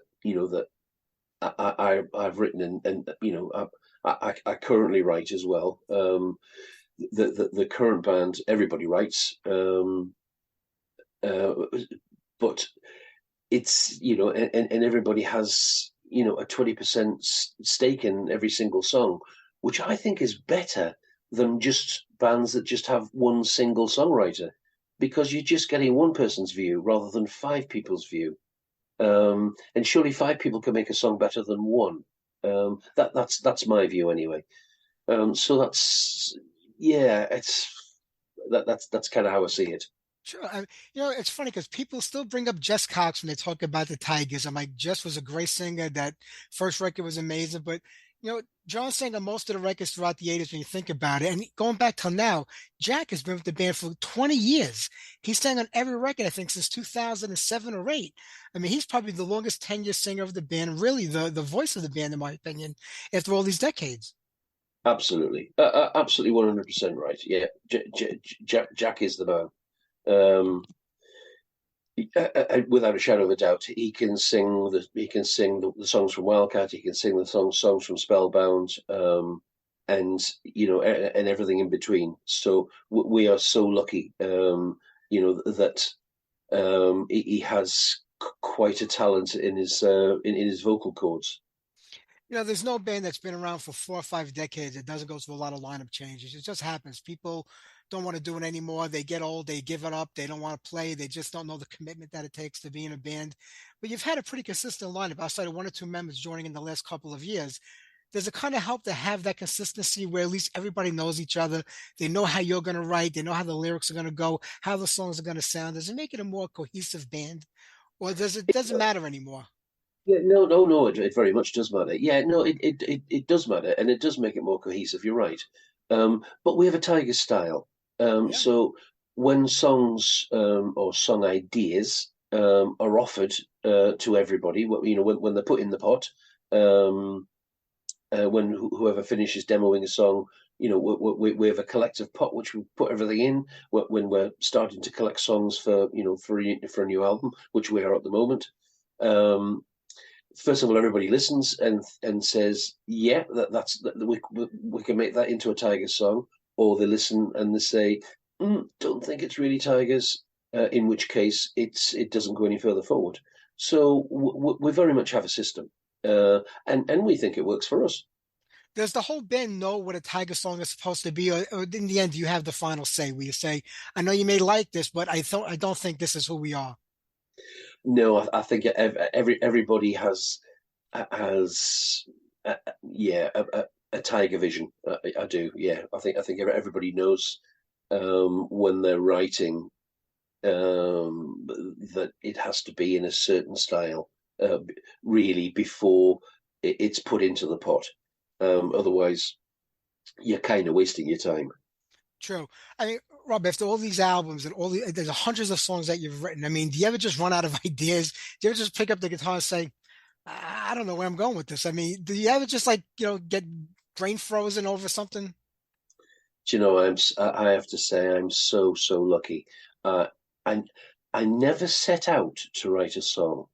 I've written, and I currently write as well. The current band, everybody writes, but it's and everybody has a 20% stake in every single song, which I think is better than just bands that just have one single songwriter, because you're just getting one person's view rather than 5 people's view. And surely 5 people can make a song better than one. That's my view anyway. So that's kind of how I see it. Sure. It's funny because people still bring up Jess Cox when they talk about the Tigers. I'm like, Jess was a great singer. That first record was amazing. But, John sang on most of the records throughout the 80s when you think about it. And going back till now, Jack has been with the band for 20 years. He sang on every record, I think, since 2007 or 8. I mean, he's probably the longest tenured singer of the band, really the voice of the band, in my opinion, after all these decades. Absolutely, absolutely, 100% right. Yeah, Jack is the man. Um, without a shadow of a doubt, he can sing the songs from Wildcat. He can sing the songs from Spellbound, and and everything in between. So we are so lucky, that he has quite a talent in his in his vocal cords. There's no band that's been around for 4 or 5 decades that doesn't go through a lot of lineup changes. It just happens. People don't want to do it anymore. They get old, they give it up, they don't want to play, they just don't know the commitment that it takes to be in a band. But you've had a pretty consistent lineup outside of one or two members joining in the last couple of years. Does it kind of help to have that consistency where at least everybody knows each other? They know how you're going to write, they know how the lyrics are going to go, how the songs are going to sound. Does it make it a more cohesive band, or doesn't matter anymore? Yeah, no. It very much does matter. Yeah, no, it does matter, and it does make it more cohesive. You're right. But we have a Tiger style. Yeah. So when songs or song ideas are offered to everybody, when they're put in the pot, um, when whoever finishes demoing a song, we have a collective pot which we put everything in. When we're starting to collect songs for for a new album, which we are at the moment. Um, First of all, everybody listens and says, "Yeah, we can make that into a Tigers song," or they listen and they say, "Don't think it's really Tigers," in which case it doesn't go any further forward. So we very much have a system, and we think it works for us. Does the whole band know what a Tiger song is supposed to be, or in the end, do you have the final say? Where you say, "I know you may like this, but I don't think this is who we are." No, I think everybody has yeah a Tiger vision. I do. Yeah, I think everybody knows when they're writing that it has to be in a certain style, really, before it's put into the pot. Otherwise, you're kind of wasting your time. True. I mean, Rob, after all these albums and there's hundreds of songs that you've written. I mean, do you ever just run out of ideas? Do you ever just pick up the guitar and say, I don't know where I'm going with this? I mean, do you ever just like, get brain frozen over something? Do you know, I have to say, I'm so lucky. I I never set out to write a song.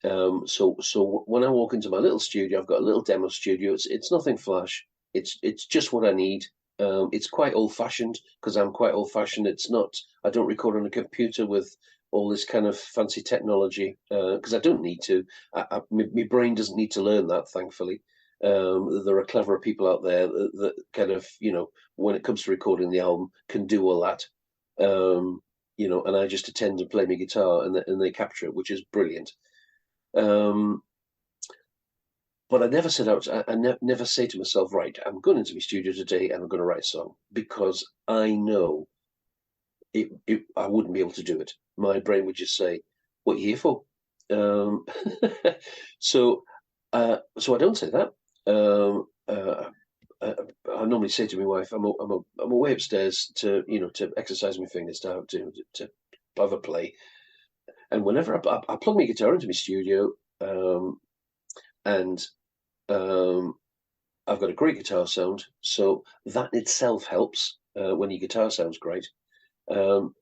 So when I walk into my little studio, I've got a little demo studio. It's nothing flash. It's just what I need. It's quite old fashioned because I'm quite old fashioned. It's not. I don't record on a computer with all this kind of fancy technology because I don't need to. My brain doesn't need to learn that, thankfully. There are cleverer people out there that kind of, when it comes to recording the album, can do all that. And I just attend and play my guitar and they capture it, which is brilliant. Um, but I never set out. Never say to myself, right, I'm going into my studio today and I'm going to write a song because I know I wouldn't be able to do it. My brain would just say, "What are you here for?" Um, so, so I don't say that. I normally say to my wife, I'm away upstairs to to exercise my fingers to have a play, and whenever I plug my guitar into my studio, and um, I've got a great guitar sound, so that itself helps when your guitar sounds great. Um,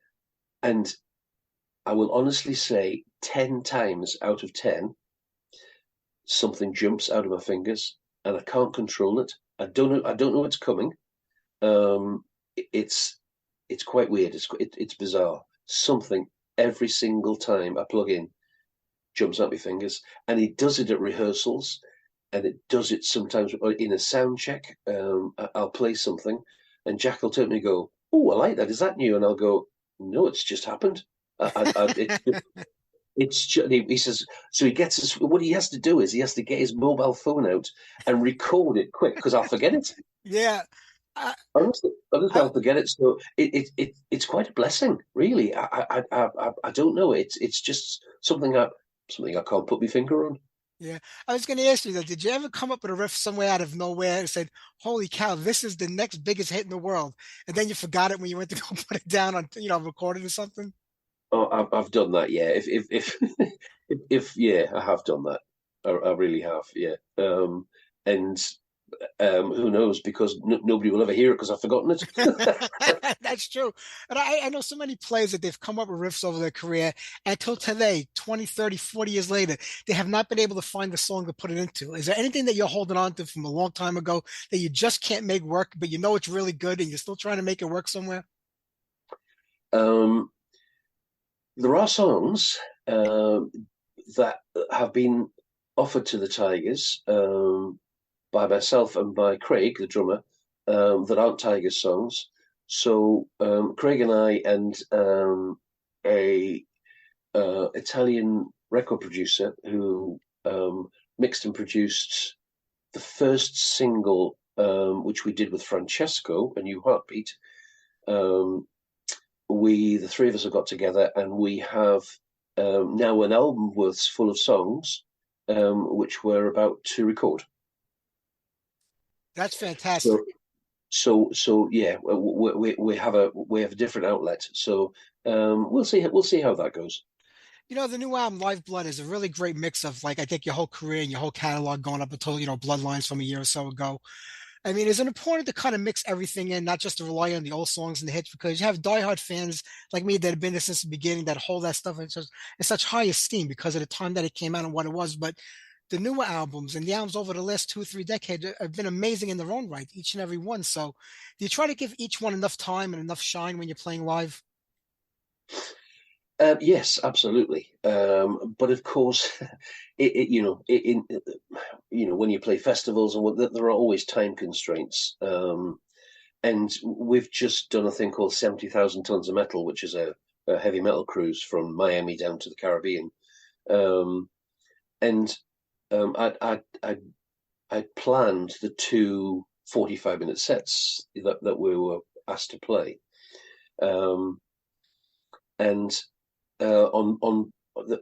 and I will honestly say, 10 times out of 10, something jumps out of my fingers, and I can't control it. I don't know it's coming. Um, it's it's quite weird. It's bizarre. Something every single time I plug in jumps out my fingers, and it does it at rehearsals, and it does it sometimes in a sound check. I'll play something, and Jack will turn to me and go, "Oh, I like that. Is that new?" And I'll go, "No, it's just happened." It's just, he says, so he gets us. What he has to do is he has to get his mobile phone out and record it quick because I'll forget it. Yeah. I, Honestly, I, I'll forget it. So it's quite a blessing, really. I don't know. It's just something I can't put my finger on. yeah. I was going to ask you that. Did you ever come up with a riff somewhere out of nowhere and said, "Holy cow, this is the next biggest hit in the world," and then you forgot it when you went to go put it down on, recorded or something? Oh, I've done that. Yeah. If if yeah, I have done that. I really have. Yeah. And Who knows? Because nobody will ever hear it because I've forgotten it. That's true. And I know so many players that they've come up with riffs over their career, and until today, 20, 30, 40 years later, they have not been able to find the song to put it into. Is there anything that you're holding on to from a long time ago that you just can't make work, but you know it's really good and you're still trying to make it work somewhere? um, there are songs that have been offered to the Tygers by myself and by Craig, the drummer, that aren't Tigers songs. So Craig and I and a Italian record producer who mixed and produced the first single, which we did with Francesco, A New Heartbeat. The three of us have got together, and we have now an album worth full of songs, which we're about to record. That's fantastic. So yeah, we have a different outlet. So we'll see how that goes. You know, the new album, Live Blood, is a really great mix of, like, I think your whole career and your whole catalog going up until, Bloodlines from a year or so ago. I mean, is it important to kind of mix everything in, not just to rely on the old songs and the hits? Because you have diehard fans like me that have been there since the beginning that hold that stuff in such high esteem because of the time that it came out and what it was. But the newer albums and the albums over the last 2 or 3 decades have been amazing in their own right, each and every one. So do you try to give each one enough time and enough shine when you're playing live? Yes, absolutely. But of course, when you play festivals there are always time constraints. And we've just done a thing called 70,000 Tons of Metal, which is a heavy metal cruise from Miami down to the Caribbean. And I planned the two 45-minute sets that we were asked to play. And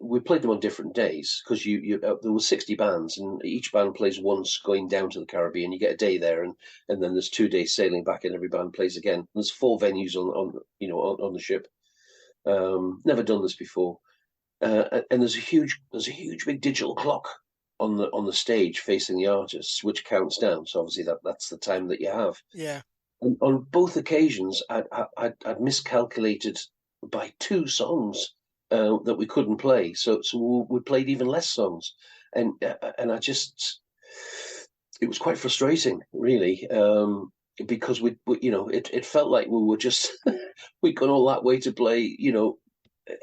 we played them on different days because there were 60 bands and each band plays once going down to the Caribbean. You get a day there, and then there's 2 days sailing back, and every band plays again. And there's 4 venues on the ship. Never done this before, and there's a huge big digital clock on the stage facing the artists, which counts down. So obviously that's the time that you have. Yeah. And on both occasions, I'd miscalculated by 2 songs that we couldn't play, so we played even less songs, and I just, it was quite frustrating, really, because it felt like we were just we'd gone all that way to play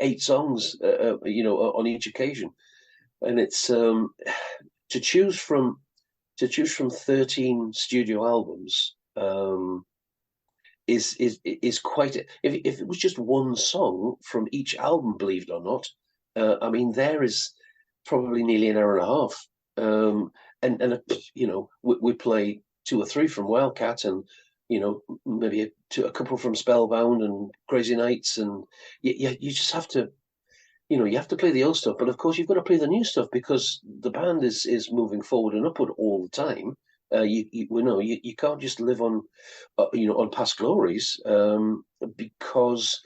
8 songs on each occasion, and it's to choose from 13 studio albums. Is quite if it was just one song from each album, believe it or not, I mean there is probably nearly an hour and a half, and we play 2 or 3 from Wildcat, and maybe a couple from Spellbound and Crazy Nights, and you just have to you have to play the old stuff, but of course you've got to play the new stuff because the band is moving forward and upward all the time. You can't just live on on past glories, because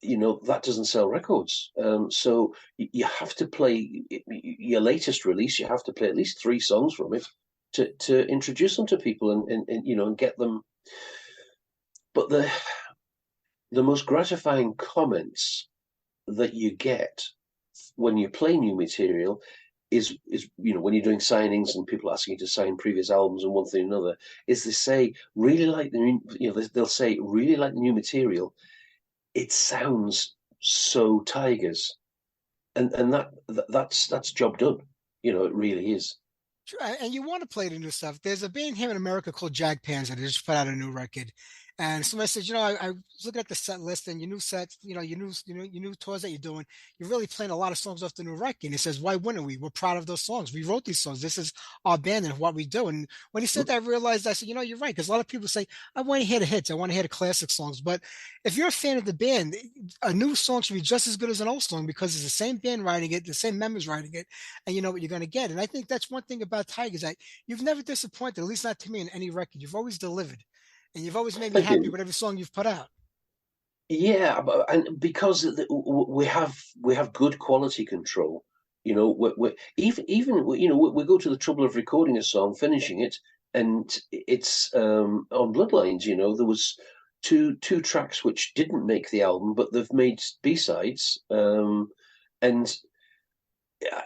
that doesn't sell records. So you have to play your latest release. You have to play at least 3 songs from it to introduce them to people and get them. But the most gratifying comments that you get when you play new material is when you're doing signings and people asking you to sign previous albums and one thing or another, is they say really like the new, they'll say really like the new material. It sounds so Tigers, and that's job done. It really is. And you want to play the new stuff. There's a band here in America called Jag Panzer that just put out a new record. And somebody said, I was looking at the set list and your new sets, your new tours that you're doing, you're really playing a lot of songs off the new record. And he says, why wouldn't we? We're proud of those songs. We wrote these songs. This is our band and what we do. And when he said that, I realized, I said, you're right. Because a lot of people say, I want to hear the hits. I want to hear the classic songs. But if you're a fan of the band, a new song should be just as good as an old song because it's the same band writing it, the same members writing it, and you know what you're going to get. And I think that's one thing about Tigers. That you've never disappointed, at least not to me, in any record. You've always delivered. And you've always made me Thank happy you. with every song you've put out. Yeah, and because we have good quality control, we even we go to the trouble of recording a song, finishing it, and it's on Bloodlines. There was two tracks which didn't make the album, but they've made B-sides. And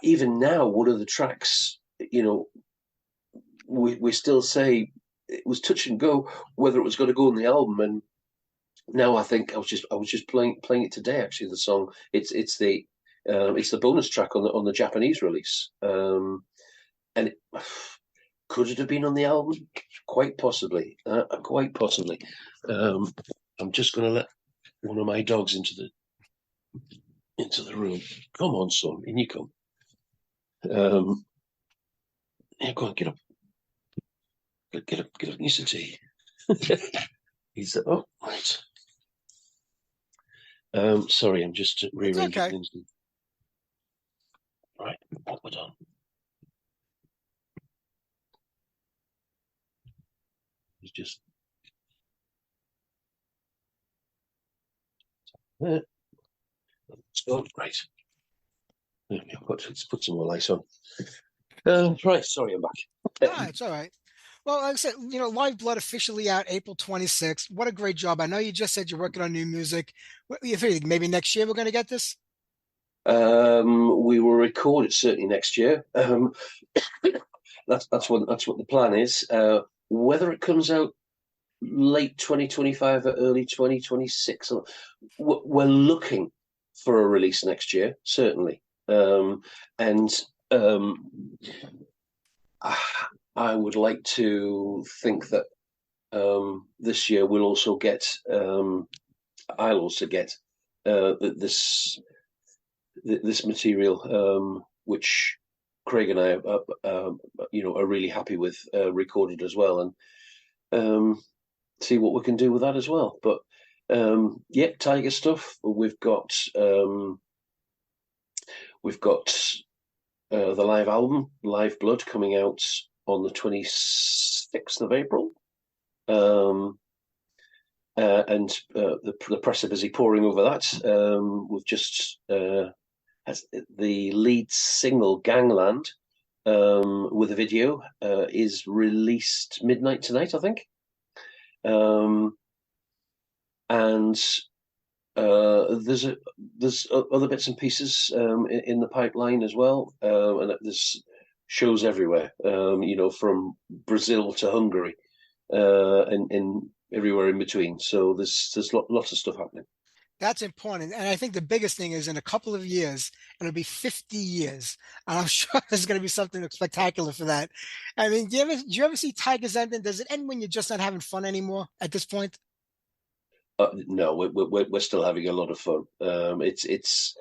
even now, one of the tracks, we still say it was touch and go whether it was going to go on the album. And now I think I was just playing it today. Actually, the song it's the bonus track on the Japanese release. And could it have been on the album? Quite possibly. Quite possibly. I'm just going to let one of my dogs into the room. Come on, son, in you come. Yeah, go on, get up. Get up, need some tea. He's right. Sorry, I'm just rearranging things. Right, what we're done. He's just there. Let's go. Right. Let's put some more lights on. Right, sorry, I'm back. It's all right. Well, like I said, Live Blood officially out April 26th. What a great job. I know you just said you're working on new music. What do you think? Maybe next year we're going to get this? We will record it certainly next year. That's what the plan is. Whether it comes out late 2025 or early 2026, we're looking for a release next year, certainly. I would like to think that this year we'll also get. I'll also get this material, which Craig and I are really happy with, recorded as well, and see what we can do with that as well. But Tiger stuff. We've got the live album, Live Blood, coming out on the 26th of April. And the press are busy poring over that. We've just has the lead single, Gangland, with a video, is released midnight tonight, I think. And there's other bits and pieces in the pipeline as well, and there's shows everywhere, from Brazil to Hungary, and everywhere in between. So there's lots of stuff happening. That's important. And I think the biggest thing is in a couple of years, it'll be 50 years. And I'm sure there's going to be something spectacular for that. I mean, do you ever see Tygers ending? Does it end when you're just not having fun anymore at this point? No, we're still having a lot of fun. It's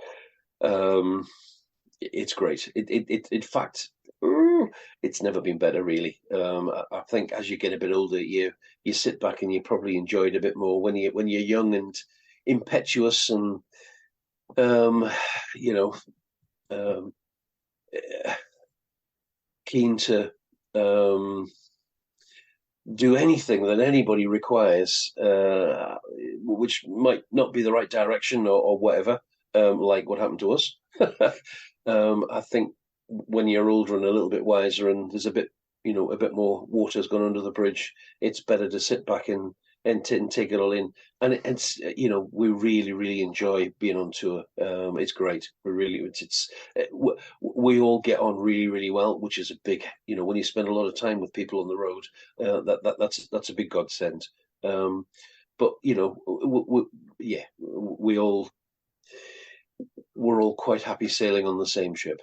great. In fact, it's never been better, really. I think as you get a bit older, you sit back and you probably enjoy it a bit more when you're young and impetuous and keen to do anything that anybody requires, which might not be the right direction or whatever, like what happened to us. I think when you're older and a little bit wiser and there's a bit more water's gone under the bridge, it's better to sit back and take it all in. And it's we really, really enjoy being on tour. It's great. We all get on really, really well, which is a big, when you spend a lot of time with people on the road, that's a big godsend. But we're all quite happy sailing on the same ship.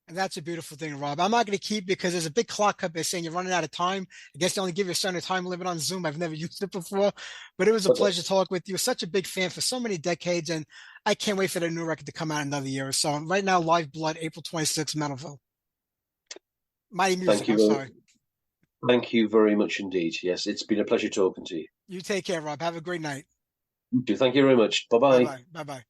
And that's a beautiful thing, Rob. I'm not going to keep, because there's a big clock up there saying you're running out of time. I guess they only give you a certain time limit on Zoom. I've never used it before, but it was a pleasure to talk with you. Such a big fan for so many decades, and I can't wait for the new record to come out another year or so. And right now, Live Blood, April 26th, Metalville. Mighty Music, I'm sorry. Thank you very much indeed. Yes, it's been a pleasure talking to you. You take care, Rob. Have a great night. You too. Thank you very much. Bye-bye. Bye-bye. Bye-bye.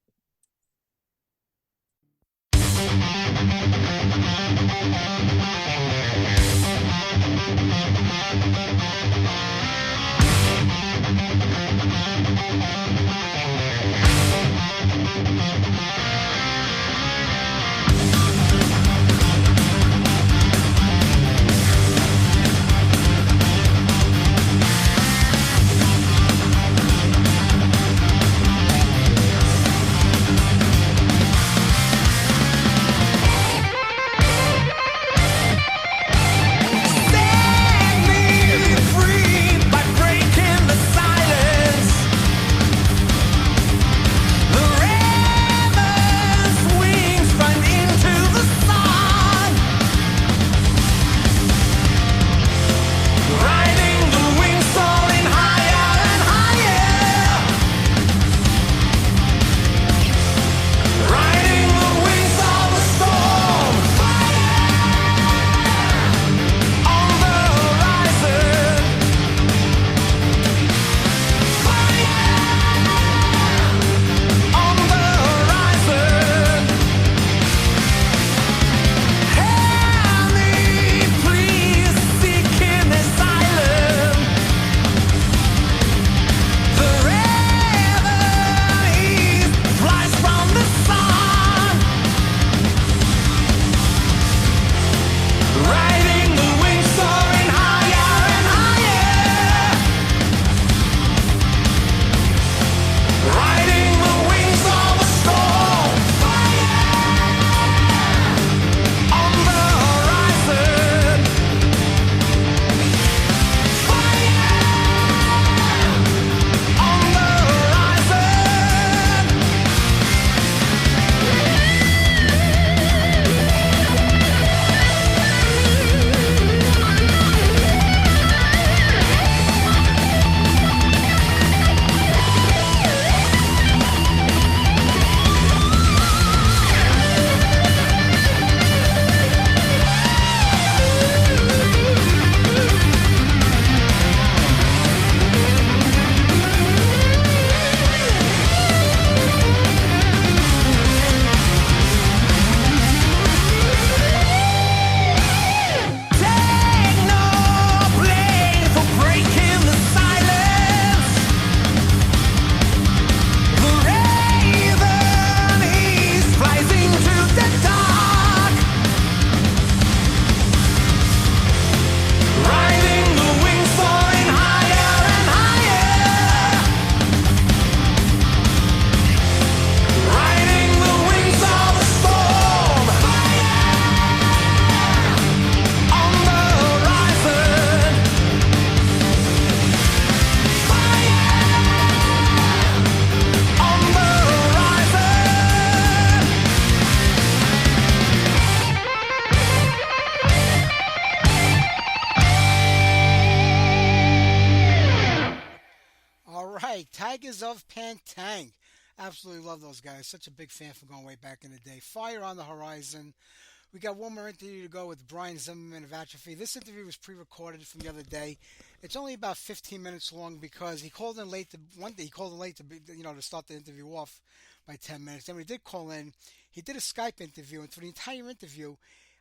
Tygers of Tang. Absolutely love those guys. Such a big fan from going way back in the day. Fire on the Horizon. We got one more interview to go with Brian Zimmerman of Atrophy. This interview was pre-recorded from the other day. It's only about 15 minutes long because he called in late. One day he called in late to start the interview off by 10 minutes. Then when he did call in, he did a Skype interview, and for the entire interview,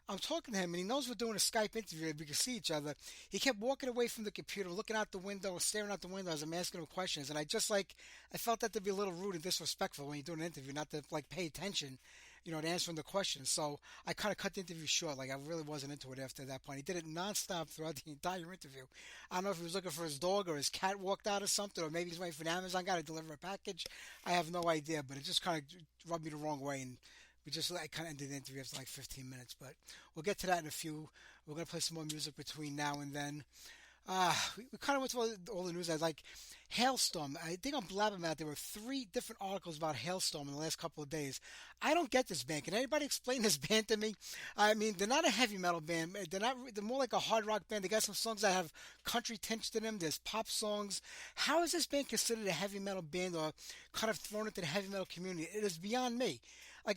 I'm talking to him, and he knows we're doing a Skype interview. We can see each other. He kept walking away from the computer, looking out the window, staring out the window as I'm asking him questions. And I felt that to be a little rude and disrespectful when you're doing an interview, not to pay attention, to answering the questions. So I kind of cut the interview short. I really wasn't into it after that point. He did it nonstop throughout the entire interview. I don't know if he was looking for his dog or his cat walked out or something, or maybe he's waiting for the Amazon guy to deliver a package. I have no idea, but it just kind of rubbed me the wrong way, and I kind of ended the interview after 15 minutes, but we'll get to that in a few. We're going to play some more music between now and then. We kind of went through all the news. I like Hailstorm. I think on Blabbermouth there were 3 different articles about Hailstorm in the last couple of days. I don't get this band. Can anybody explain this band to me? I mean, they're not a heavy metal band. They're more like a hard rock band. They got some songs that have country tinge to them. There's pop songs. How is this band considered a heavy metal band or kind of thrown into the heavy metal community? It is beyond me.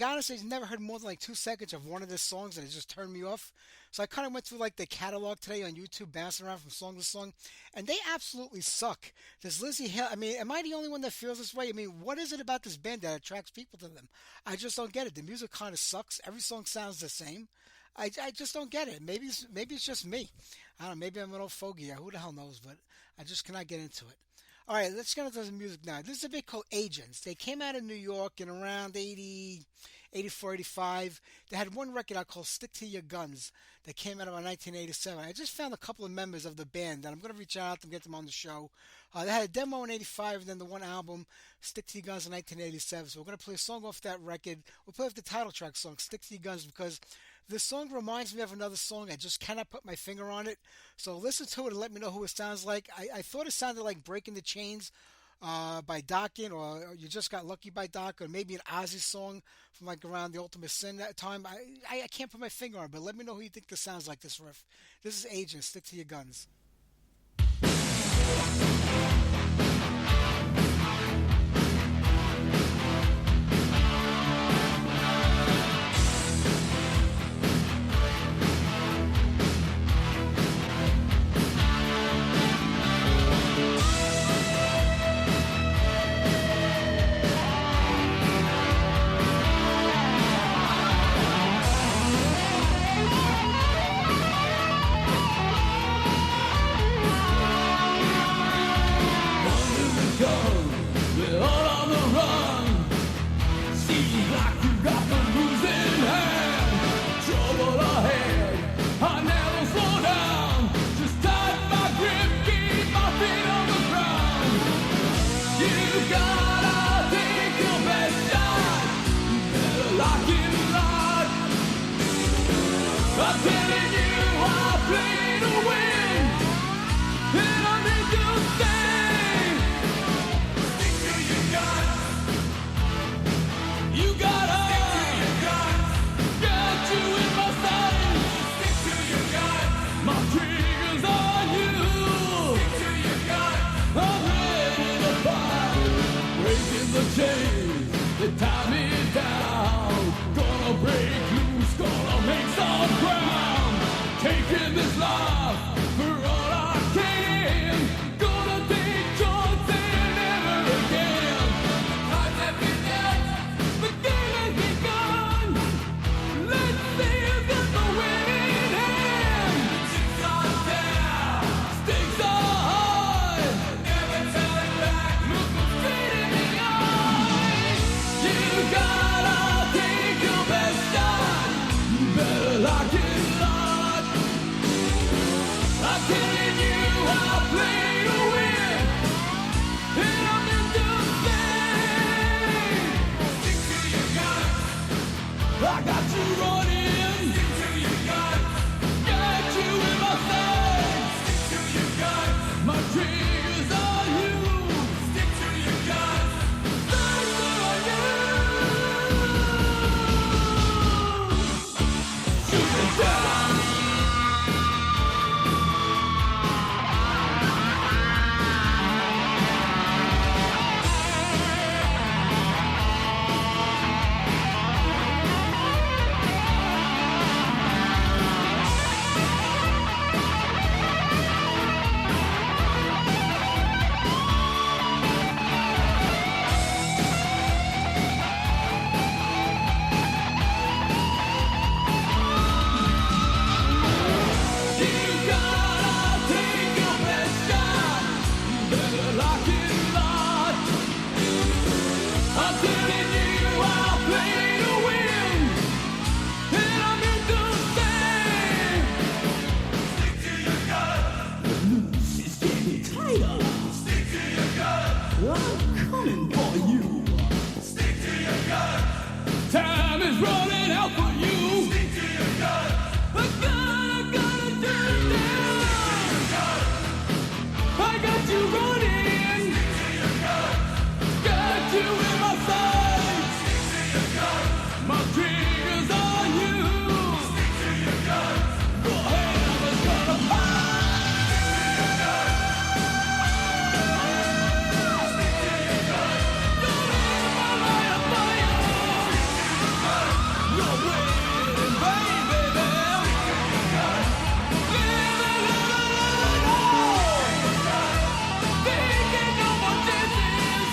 Honestly, I've never heard more than 2 seconds of one of their songs, and it just turned me off. So I kind of went through the catalog today on YouTube, bouncing around from song to song, and they absolutely suck. There's Lizzie Hill. I mean, am I the only one that feels this way? I mean, what is it about this band that attracts people to them? I just don't get it. The music kind of sucks. Every song sounds the same. I just don't get it. Maybe it's just me. I don't know. Maybe I'm an old fogey. Who the hell knows? But I just cannot get into it. All right, let's get into the music now. This is a band called Agents. They came out of New York in around 84, 85. They had one record out called Stick to Your Guns that came out around 1987. I just found a couple of members of the band, and I'm going to reach out to them, get them on the show. They had a demo in 85, and then the one album, Stick to Your Guns, in 1987. So we're going to play a song off that record. We'll play off the title track song, Stick to Your Guns, because this song reminds me of another song. I just cannot put my finger on it. So listen to it and let me know who it sounds like. I thought it sounded like Breaking the Chains by Dokken, or You Just Got Lucky by Doc, or maybe an Ozzy song from around the Ultimate Sin that time. I can't put my finger on it, but let me know who you think this sounds like, this riff. This is Agent, Stick to Your Guns. Gotta take your best shot. Better lock it loud. I'm telling you, I'll play to win. And I'm in to stay. Stick to your gut. The noose is getting tighter. Stick to your gut. I'm coming for you. Stick to your gut. Time is running out for you. Stick to your gut. I gotta do it now. I got you running. Stick to your gut. Got you in my sights. Stick to your gut. My trigger's on you. Stick to your gut. Go ahead, I'm just gonna fight. Stick to your gut. Stick to your gut. Don't leave my light on fire. Stick to your gut. You're waiting, baby. Taking no more chances.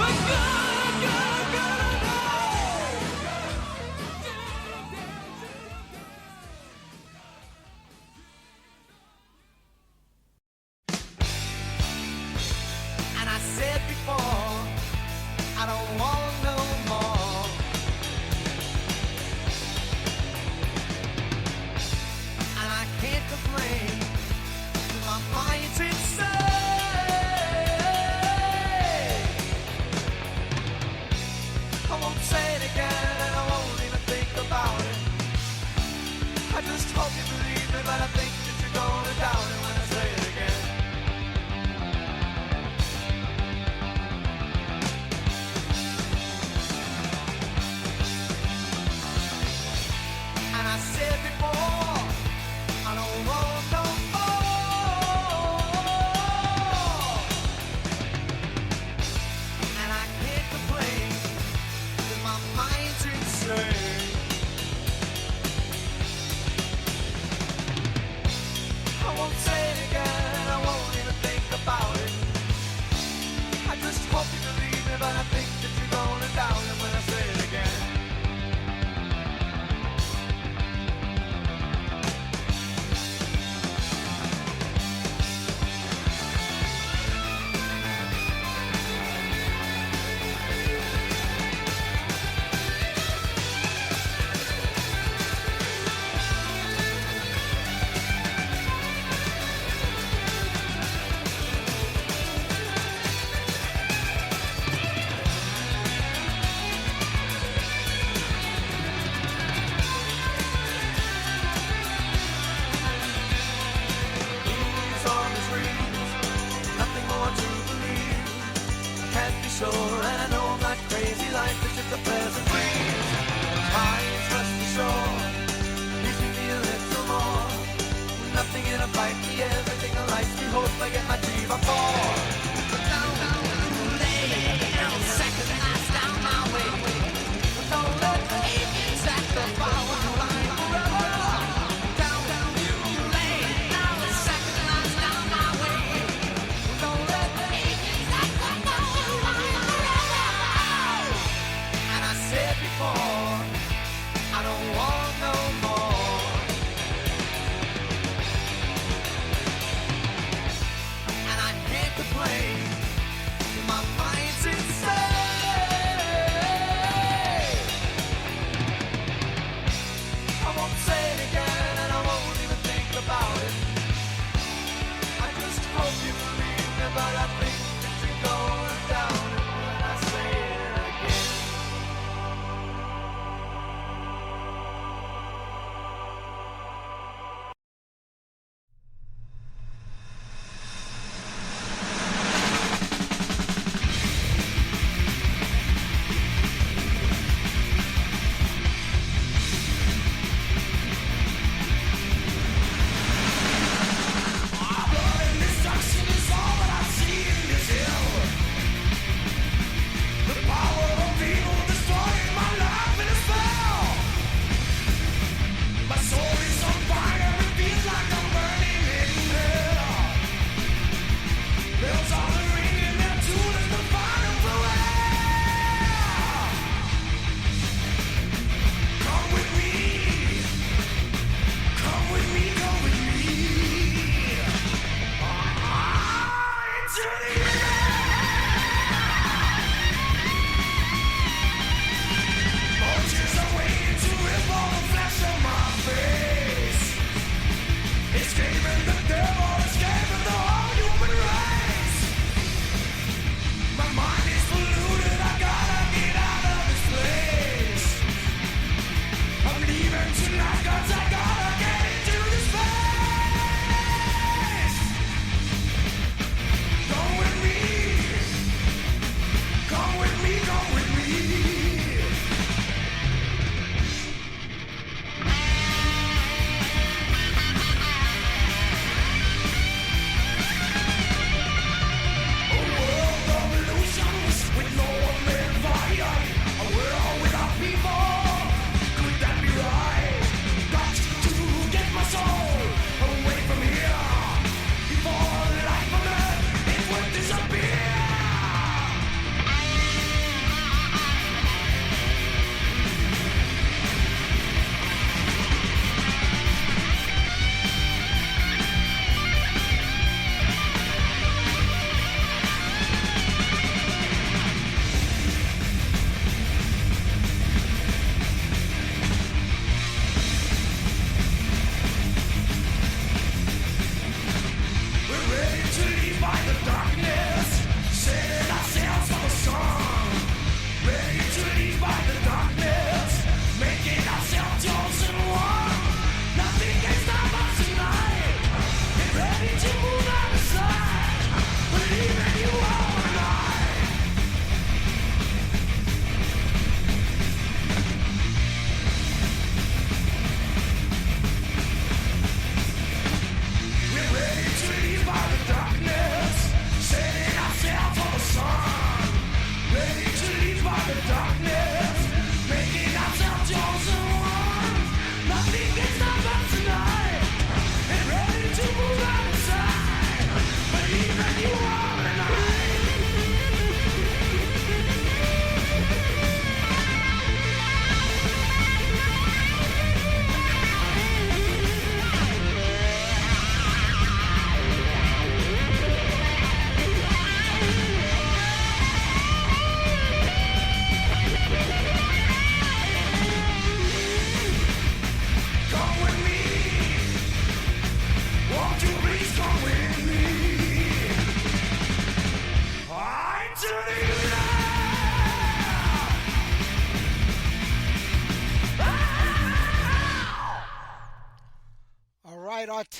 I gotta And I said before, I don't want no more. And I can't complain. My mind's insane. I won't say it again, and I won't even think about it. I just hope you believe me, but I think that you're gonna doubt it when I say it again. And I said before, I don't want no more. And I can't complain, 'cause my mind's insane. I won't say it again, I won't even think about it. I just hope you believe me, but I think that you're gonna doubt it when I say it again. These are the dreams, nothing more to believe. Can't be sure, and I know I'm not crazy. Life is just a pleasant breeze. Tides rush the shore, leaves me a little more. Nothing in a bite, me everything I like. We hope I get my dream before. Down, lay down, sacrifice down my way. Don't let the evening sacrifice line forever. Down, lay down, sacrifice down my way. Don't let the evening sacrifice line forever. And I said before, I don't want no more.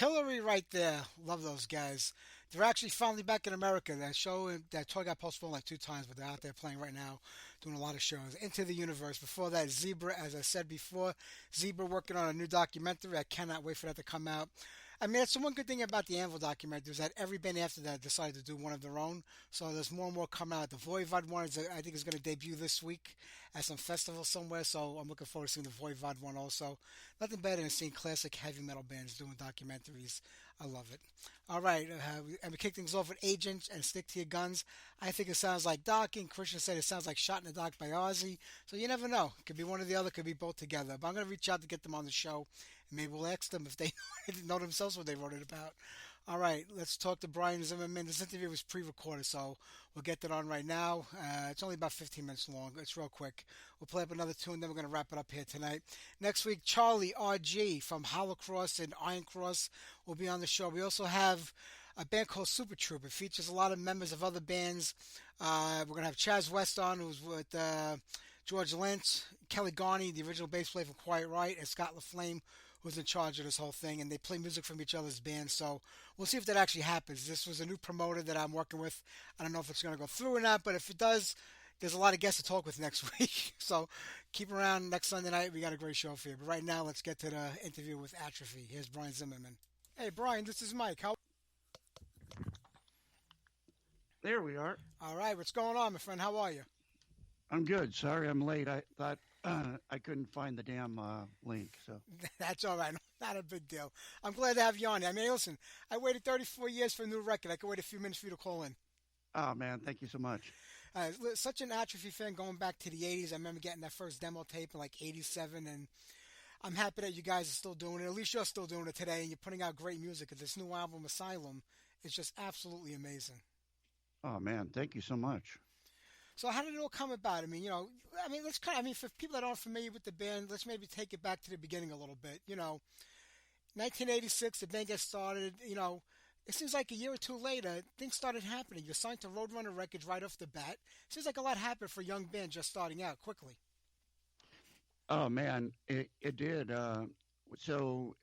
Artillery right there. Love those guys. They're actually finally back in America. That show, that tour got postponed like 2 times, but they're out there playing right now, doing a lot of shows. Into the Universe. Before that, Zebra, as I said before. Zebra working on a new documentary. I cannot wait for that to come out. I mean, that's the one good thing about the Anvil documentary is that every band after that decided to do one of their own. So there's more and more coming out. The Voivod one, I think, is going to debut this week at some festival somewhere. So I'm looking forward to seeing the Voivod one also. Nothing better than seeing classic heavy metal bands doing documentaries. I love it. All right, and we kick things off with Agents and Stick to Your Guns. I think it sounds like Docking. Christian said it sounds like Shot in the Dark by Ozzy. So you never know. Could be one or the other. Could be both together. But I'm going to reach out to get them on the show. And maybe we'll ask them if they know themselves what they wrote it about. All right, let's talk to Brian Zimmerman. This interview was pre-recorded, so we'll get that on right now. It's only about 15 minutes long. It's real quick. We'll play up another tune, then we're going to wrap it up here tonight. Next week, Charlie R.G. from Holocross and Iron Cross will be on the show. We also have a band called Super Troop. It features a lot of members of other bands. We're going to have Chaz West on, who's with George Lynch, Kelly Garney, the original bass player from Quiet Riot, and Scott LaFlame, who's in charge of this whole thing, and they play music from each other's bands, so we'll see if that actually happens. This was a new promoter that I'm working with. I don't know if it's going to go through or not, but if it does, there's a lot of guests to talk with next week, so keep around next Sunday night. We got a great show for you, but right now, let's get to the interview with Atrophy. Here's Brian Zimmerman. Hey, Brian, this is Mike. How? There we are. All right, what's going on, my friend? How are you? I'm good. Sorry I'm late. I thought I couldn't find the damn link. So That's all right. Not a big deal. I'm glad to have you on. I mean, listen, I waited 34 years for a new record. I could wait a few minutes for you to call in. Oh, man, thank you so much. Such an Atrophy fan going back to the 80s. I remember getting that first demo tape in like 87, and I'm happy that you guys are still doing it. At least you're still doing it today, and you're putting out great music. And this new album, Asylum, is just absolutely amazing. Oh, man, thank you so much. So how did it all come about? I mean, for people that aren't familiar with the band, let's maybe take it back to the beginning a little bit. 1986, the band gets started. It seems like a year or two later, things started happening. You're signed to Roadrunner Records right off the bat. Seems like a lot happened for a young band just starting out quickly. Oh, man, it did. So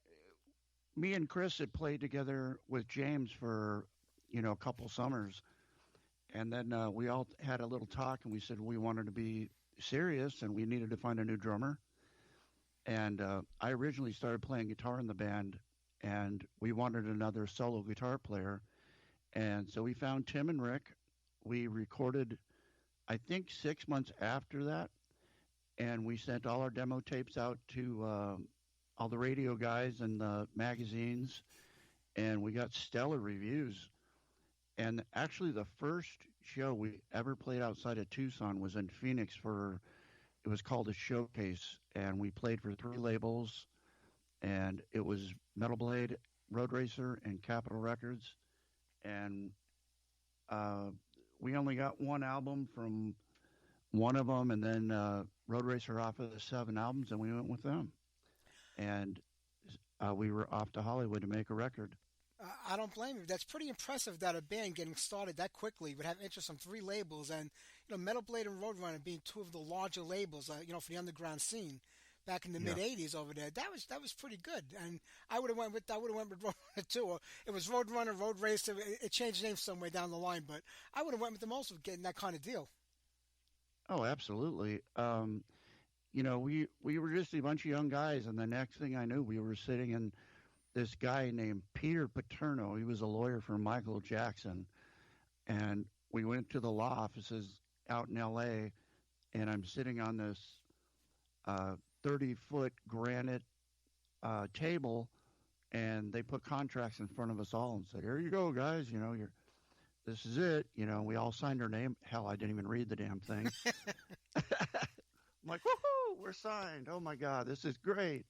me and Chris had played together with James for, a couple summers. And then we all had a little talk, and we said we wanted to be serious, and we needed to find a new drummer. And I originally started playing guitar in the band, and we wanted another solo guitar player. And so we found Tim and Rick. We recorded, I think, 6 months after that, and we sent all our demo tapes out to all the radio guys and the magazines, and we got stellar reviews. And actually, the first show we ever played outside of Tucson was in Phoenix it was called a showcase, and we played for 3 labels, and it was Metal Blade, Road Racer, and Capitol Records. And we only got one album from one of them, and then Road Racer off of the 7 albums, and we went with them. And we were off to Hollywood to make a record. I don't blame you. That's pretty impressive that a band getting started that quickly would have interest on 3 labels, and Metal Blade and Roadrunner being 2 of the larger labels, for the underground scene back in the mid '80s over there. That was pretty good, and I would have went with Roadrunner too. Or it was Roadrunner, Road Racer. It changed names somewhere down the line, but I would have went with them also getting that kind of deal. Oh, absolutely. We were just a bunch of young guys, and the next thing I knew, we were sitting in this guy named Peter Paterno. He was a lawyer for Michael Jackson. And we went to the law offices out in L.A., and I'm sitting on this 30-foot granite table, and they put contracts in front of us all and said, here you go, guys. This is it. We all signed our name. Hell, I didn't even read the damn thing. I'm like, woohoo, we're signed. Oh, my God, this is great.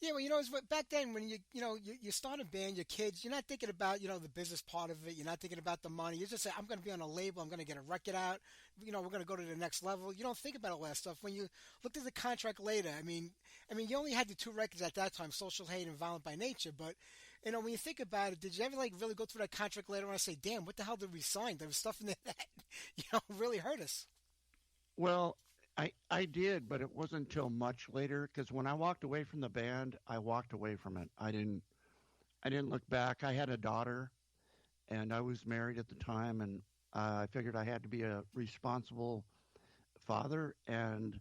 Yeah, well, it's back then when you start a band, you're kids, you're not thinking about, the business part of it. You're not thinking about the money. You just say, I'm going to be on a label. I'm going to get a record out. We're going to go to the next level. You don't think about all that stuff. When you looked at the contract later, I mean, you only had the 2 records at that time, Social Hate and Violent by Nature. But, when you think about it, did you ever really go through that contract later and say, damn, what the hell did we sign? There was stuff in there that, really hurt us. Well, I did, but it wasn't until much later because when I walked away from the band, I walked away from it. I didn't look back. I had a daughter, and I was married at the time, and I figured I had to be a responsible father, and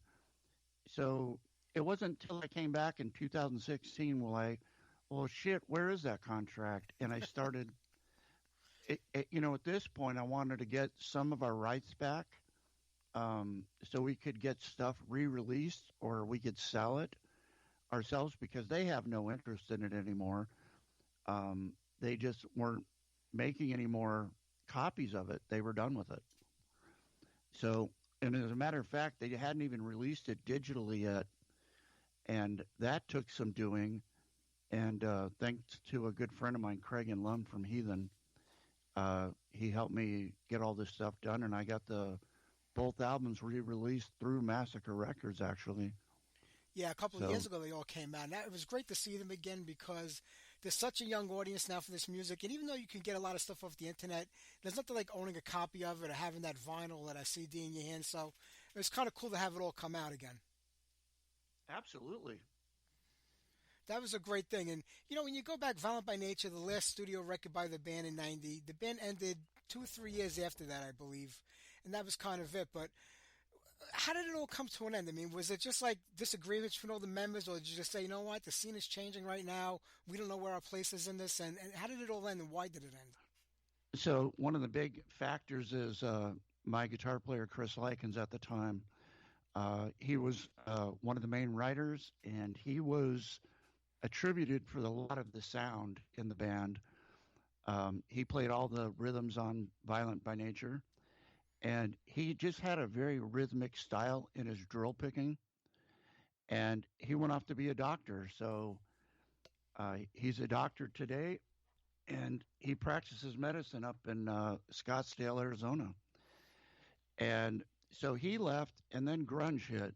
so it wasn't until I came back in 2016 well, shit, where is that contract? And I started, at this point, I wanted to get some of our rights back, so we could get stuff re-released or we could sell it ourselves because they have no interest in it anymore. They just weren't making any more copies of it. They were done with it. So, and as a matter of fact, they hadn't even released it digitally yet, and that took some doing. And thanks to a good friend of mine, Craig and Lund from Heathen, he helped me get all this stuff done, and I got both albums re-released through Massacre Records, actually. Yeah, a couple of years ago they all came out. And it was great to see them again because there's such a young audience now for this music. And even though you can get a lot of stuff off the internet, there's nothing like owning a copy of it or having that vinyl or that CD in your hand. So it was kind of cool to have it all come out again. Absolutely. That was a great thing. And, when you go back, Violent by Nature, the last studio record by the band in 90, the band ended 2 or 3 years after that, I believe. And that was kind of it. But how did it all come to an end? I mean, was it just like disagreements between all the members, or did you just say, you know what, the scene is changing right now, we don't know where our place is in this, and how did it all end, and why did it end? So one of the big factors is my guitar player, Chris Likens, at the time. He was one of the main writers, and he was attributed for a lot of the sound in the band. He played all the rhythms on Violent by Nature. And he just had a very rhythmic style in his drill picking. And he went off to be a doctor. So he's a doctor today, and he practices medicine up in Scottsdale, Arizona. And so he left, and then grunge hit.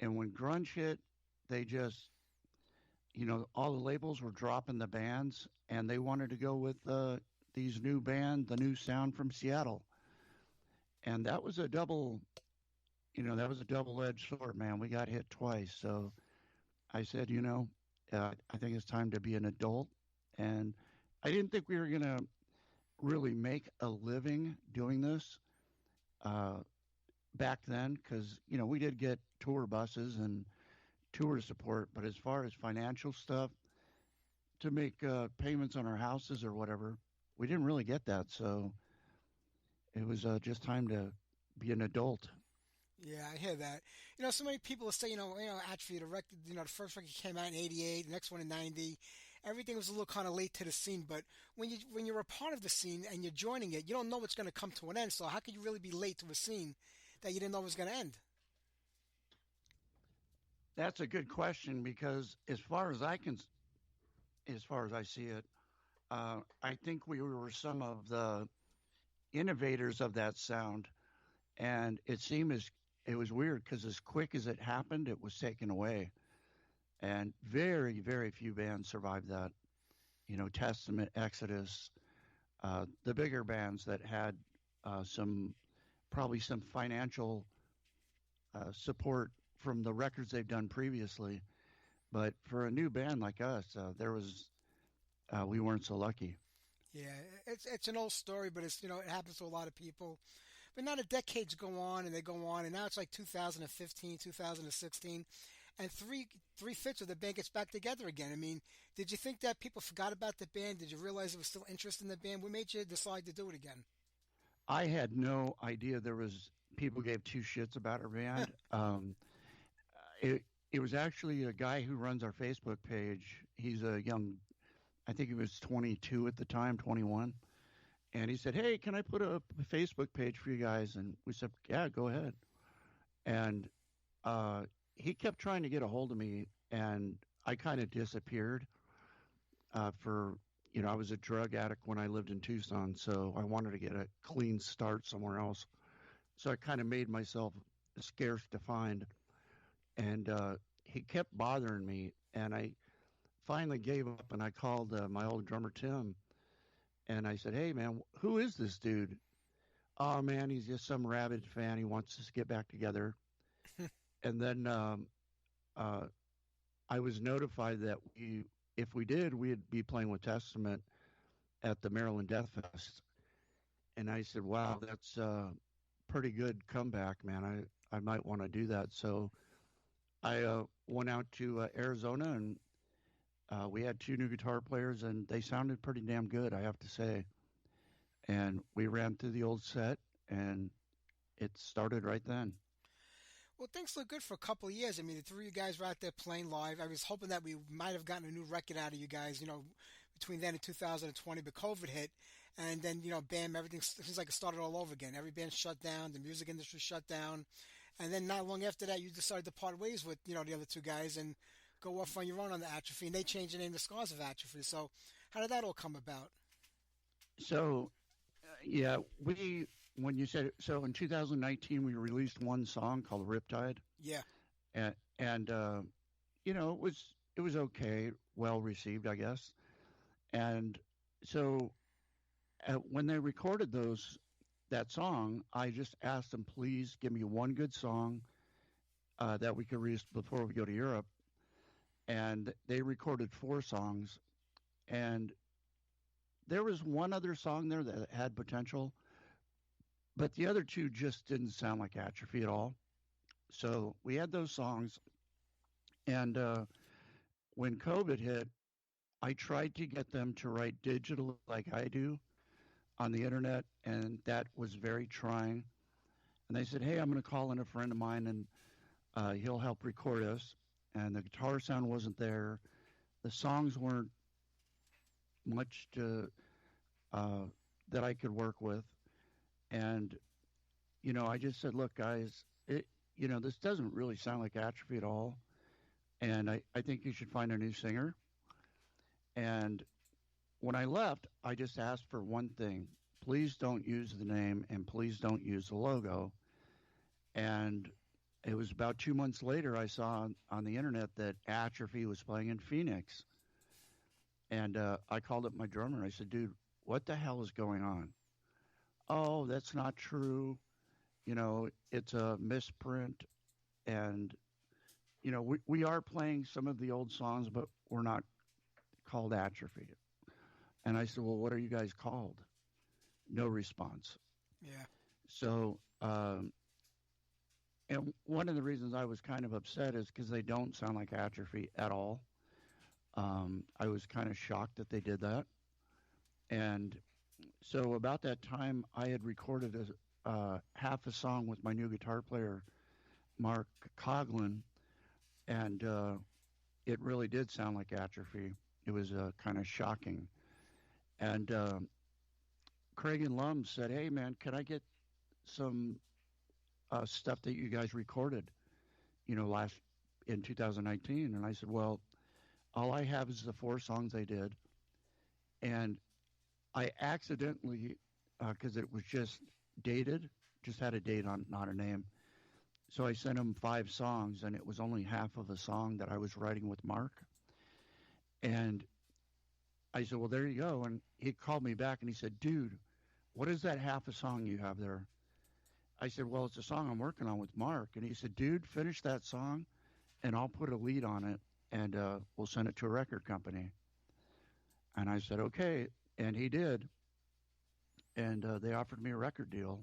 And when grunge hit, they just, all the labels were dropping the bands, and they wanted to go with the new sound from Seattle. And that was a double-edged sword, man. We got hit twice. So I said, I think it's time to be an adult. And I didn't think we were going to really make a living doing this back then because, we did get tour buses and tour support. But as far as financial stuff, to make payments on our houses or whatever, we didn't really get that. So it was just time to be an adult. Yeah, I hear that. So many people say, Atrophy, the record, the first record came out in '88, the next one in '90. Everything was a little kind of late to the scene, but when you're a part of the scene and you're joining it, you don't know what's going to come to an end. So how could you really be late to a scene that you didn't know was going to end? That's a good question because as far as I see it, I think we were some of the innovators of that sound, and it was weird because as quick as it happened, it was taken away, and very, very few bands survived that. Testament, Exodus, the bigger bands that had probably some financial support from the records they've done previously, but for a new band like us, we weren't so lucky. Yeah, it's an old story, but it happens to a lot of people. But now the decades go on and they go on, and now it's like 2015, 2016, and three-fifths of the band gets back together again. I mean, did you think that people forgot about the band? Did you realize there was still interest in the band? What made you decide to do it again? I had no idea people gave two shits about our band. It was actually a guy who runs our Facebook page. He's I think he was 22 at the time, 21. And he said, hey, can I put a Facebook page for you guys? And we said, yeah, go ahead. And he kept trying to get a hold of me, and I kind of disappeared I was a drug addict when I lived in Tucson, so I wanted to get a clean start somewhere else. So I kind of made myself scarce to find. And he kept bothering me, and I finally gave up, and I called my old drummer, Tim, and I said, hey, man, who is this dude? Oh, man, he's just some rabid fan. He wants us to get back together. And then uh, I was notified that if we did, we'd be playing with Testament at the Maryland Death Fest. And I said, wow, that's a pretty good comeback, man. I might want to do that. So I went out to Arizona, and we had two new guitar players, and they sounded pretty damn good, I have to say. And we ran through the old set, and it started right then. Well, things look good for a couple of years. I mean, the three of you guys were out there playing live. I was hoping that we might have gotten a new record out of you guys, between then and 2020, but COVID hit. And then, bam, everything seems like it started all over again. Every band shut down, the music industry shut down. And then not long after that, you decided to part ways with, the other two guys and go off on your own on the Atrophy. And they changed the name to Scars of Atrophy. So how did that all come about? So, yeah, when you said so in 2019, we released one song called Riptide, Yeah. and it was okay, well received, I guess. And so when they recorded that song, I just asked them, please give me one good song that we could release before we go to Europe. And they recorded four songs, and there was one other song there that had potential, but the other two just didn't sound like Atrophy at all. So we had those songs, and when COVID hit, I tried to get them to write digital like I do on the internet, and that was very trying. And they said, "Hey, I'm going to call in a friend of mine, and he'll help record us." And the guitar sound wasn't there. The songs weren't much that I could work with, and I just said, "Look, guys, this doesn't really sound like Atrophy at all, and I think you should find a new singer." And when I left, I just asked for one thing: please don't use the name, and please don't use the logo. And it was about 2 months later, I saw on the internet that Atrophy was playing in Phoenix. And I called up my drummer. I said, dude, what the hell is going on? Oh, that's not true. It's a misprint. And, we are playing some of the old songs, but we're not called Atrophy. And I said, well, what are you guys called? No response. Yeah. So, and one of the reasons I was kind of upset is because they don't sound like Atrophy at all. I was kind of shocked that they did that. And so about that time, I had recorded half a song with my new guitar player, Mark Coughlin, and it really did sound like Atrophy. It was kind of shocking. And Craig and Lum said, hey, man, can I get some stuff that you guys recorded, last in 2019? And I said, well, all I have is the four songs I did. And I accidentally, because it was just dated, just had a date on, not a name. So I sent him 5 songs, and it was only half of a song that I was writing with Mark. And I said, well, there you go. And he called me back and he said, dude, what is that half a song you have there? I said, well, it's a song I'm working on with Mark. And he said, dude, finish that song and I'll put a lead on it, and we'll send it to a record company. And I said, okay. And he did. And they offered me a record deal.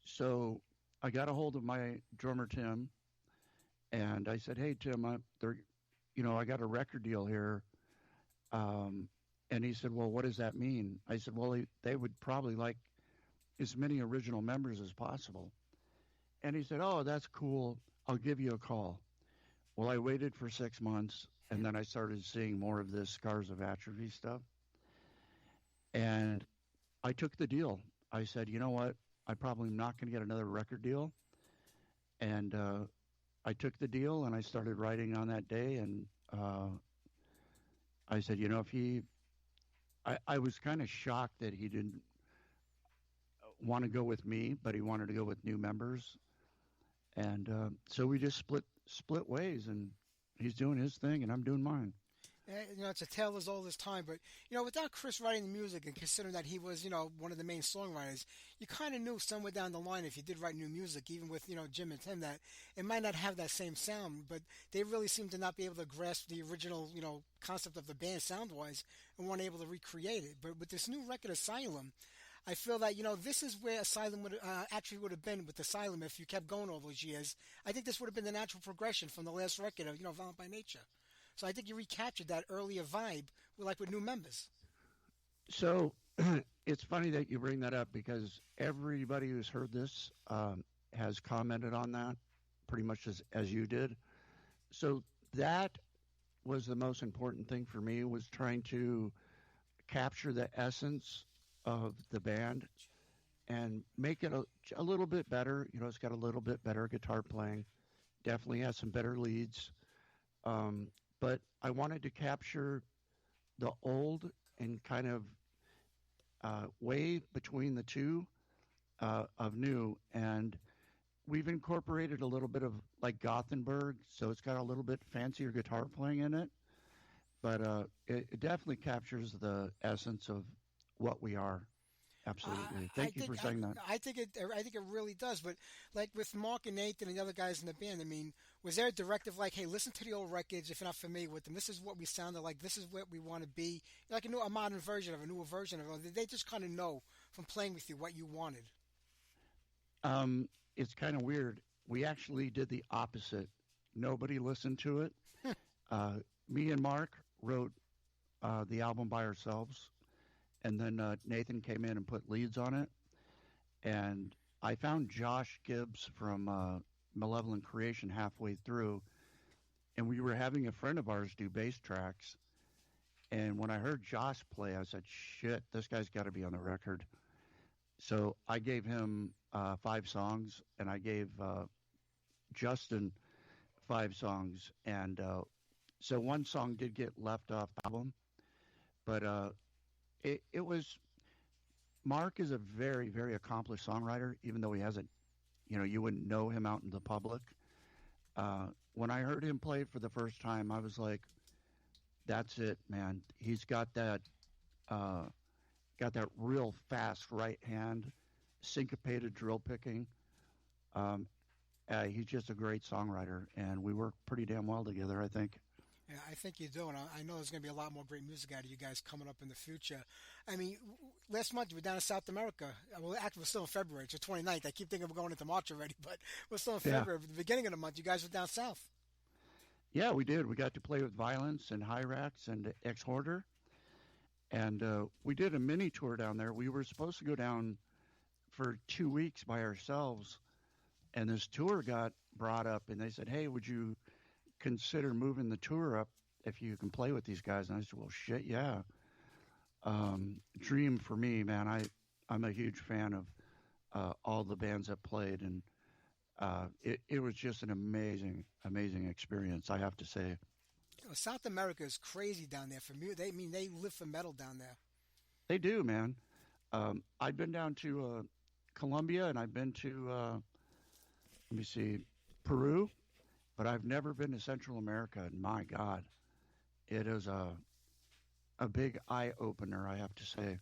So I got a hold of my drummer, Tim, and I said, hey, Tim, I got a record deal here. And he said, well, what does that mean? I said, well, they would probably like as many original members as possible. And he said, oh, that's cool. I'll give you a call. Well, I waited for 6 months, and then I started seeing more of this Scars of Atrophy stuff. And I took the deal. I said, you know what? I'm probably not going to get another record deal. And I took the deal, and I started writing on that day. And I said, I was kind of shocked that he didn't want to go with me, but he wanted to go with new members. And so we just split ways, and he's doing his thing, and I'm doing mine. It's a tale as old as time, but without Chris writing the music and considering that he was, one of the main songwriters, you kind of knew somewhere down the line if you did write new music, even with, Jim and Tim, that it might not have that same sound, but they really seem to not be able to grasp the original, concept of the band sound-wise and weren't able to recreate it. But with this new record, Asylum, I feel that this is where Asylum would actually would have been with Asylum if you kept going all those years. I think this would have been the natural progression from the last record of Violent by Nature. So I think you recaptured that earlier vibe with new members. So it's funny that you bring that up because everybody who's heard this has commented on that pretty much as you did. So that was the most important thing for me, was trying to capture the essence of the band and make it a little bit better. It's got a little bit better guitar playing, definitely has some better leads. But I wanted to capture the old and kind of wave between the two of new. And we've incorporated a little bit of like Gothenburg, so it's got a little bit fancier guitar playing in it. But it definitely captures the essence of what we are. Absolutely. Thank you for saying that. I think it really does. But like with Mark and Nathan and the other guys in the band, I mean, was there a directive like, hey, listen to the old records if you're not familiar with them? This is what we sounded like. This is what we want to be. Like a modern version of a newer version of it. Did they just kind of know from playing with you what you wanted? It's kind of weird. We actually did the opposite. Nobody listened to it. Me and Mark wrote the album by ourselves. And then Nathan came in and put leads on it. And I found Josh Gibbs from Malevolent Creation halfway through. And we were having a friend of ours do bass tracks. And when I heard Josh play, I said, shit, this guy's got to be on the record. So I gave him 5 songs, and I gave Justin 5 songs. And so one song did get left off the album. But it was, Mark is a very, very accomplished songwriter, even though he hasn't, you wouldn't know him out in the public. When I heard him play for the first time, I was like, that's it, man. He's got that real fast right hand, syncopated drill picking. He's just a great songwriter, and we work pretty damn well together, I think. Yeah, I think you do, and I know there's going to be a lot more great music out of you guys coming up in the future. I mean, last month you were down in South America. Well, actually, we're still in February. It's the 29th. I keep thinking we're going into March already, but we're still in February. At the beginning of the month, you guys were down south. Yeah, we did. We got to play with Violence and Hyrax and Ex-Hoarder, and we did a mini tour down there. We were supposed to go down for 2 weeks by ourselves, and this tour got brought up, and they said, hey, would you consider moving the tour up if you can play with these guys? And I said, well, shit, yeah. Dream for me, man. I'm a huge fan of all the bands that played, and it was just an amazing experience, I have to say. South America is crazy down there for music. They live for metal down there. They do, man. I've been down to Colombia, and I've been to Peru. But I've never been to Central America, and my God, it is a big eye-opener, I have to say.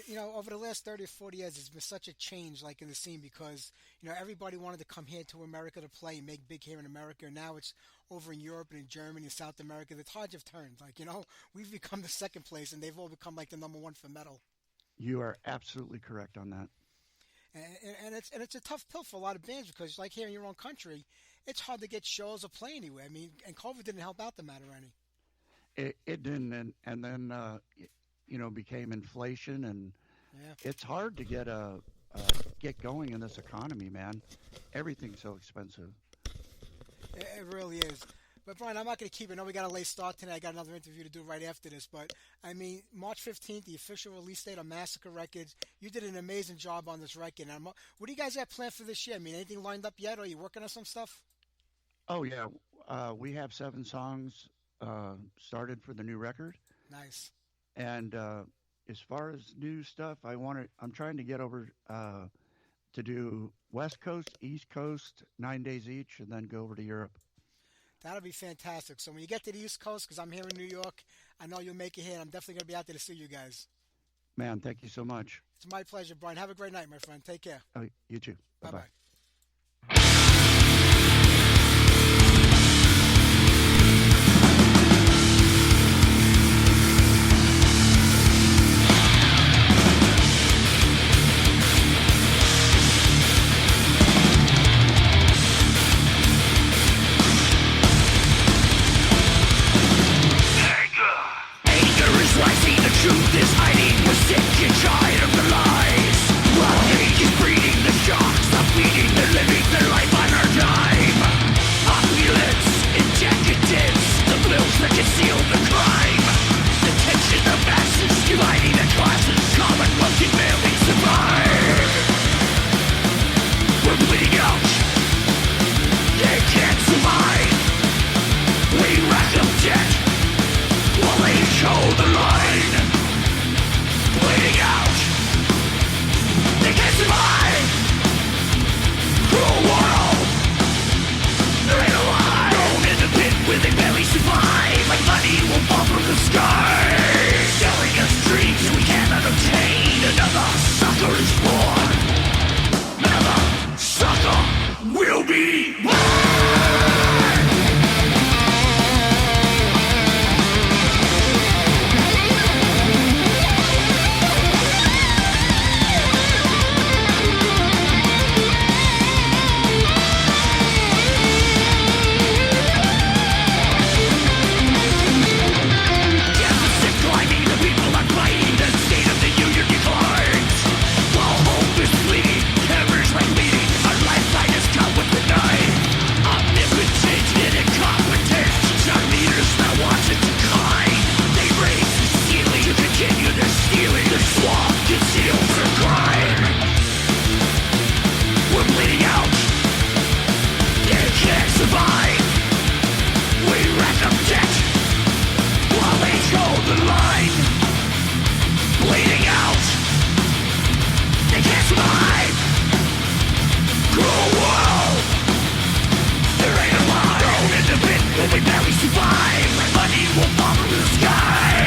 Yeah, over the last 30 or 40 years, it's been such a change, like, in the scene because, everybody wanted to come here to America to play and make big here in America, and now it's over in Europe and in Germany and South America. The tides have turned. Like, we've become the second place, and they've all become, like, the number one for metal. You are absolutely correct on that. And it's a tough pill for a lot of bands because, like here in your own country, it's hard to get shows or play anywhere. I mean, and COVID didn't help out the matter any. It didn't, and then became inflation, and it's hard to get going in this economy, man. Everything's so expensive. It really is. But, Brian, I'm not going to keep it. I know we got a late start tonight. I got another interview to do right after this. But, I mean, March 15th, the official release date on Massacre Records. You did an amazing job on this record. What do you guys have planned for this year? I mean, anything lined up yet? Or are you working on some stuff? Oh, yeah. We have 7 songs started for the new record. Nice. And as far as new stuff, I'm trying to get over to do West Coast, East Coast, 9 days each, and then go over to Europe. That'll be fantastic. So when you get to the East Coast, because I'm here in New York, I know you'll make it here, and I'm definitely going to be out there to see you guys. Man, thank you so much. It's my pleasure, Brian. Have a great night, my friend. Take care. Oh, you too. Bye Bye-bye. bye. Anger is rising, the truth is hiding. We're sick and tired of the lies. While hate is breeding the sharks, the feeding, the living, the life on our dime. Opulence, indecadence, the bills that conceal the crime. The tension of masses, dividing the classes, commonwealth can barely survive. We're bleeding out, they can't survive. We rack up debt while they show the line. Bleeding out, they can't survive. Cruel world, there ain't a line. Thrown in the pit where they barely survive. Like money will fall from the sky, selling us dreams we cannot obtain. Another sucker is born. Another sucker will be born. Deficit climbing, the people are fighting, the state of the union declines. While hope is fleeting, terror's like bleeding, our lifeline is cut with the knife. Omnipotent and incompetent, our leaders that want to decline. They raise the ceiling to continue their stealing. The swamp conceals their crime. We're bleeding out, they can't survive. We rack up debt while they toe the line. Bleeding out, they can't survive. Cruel world, there ain't a line. Thrown in the pit where we barely survive. Like money will fall from the sky,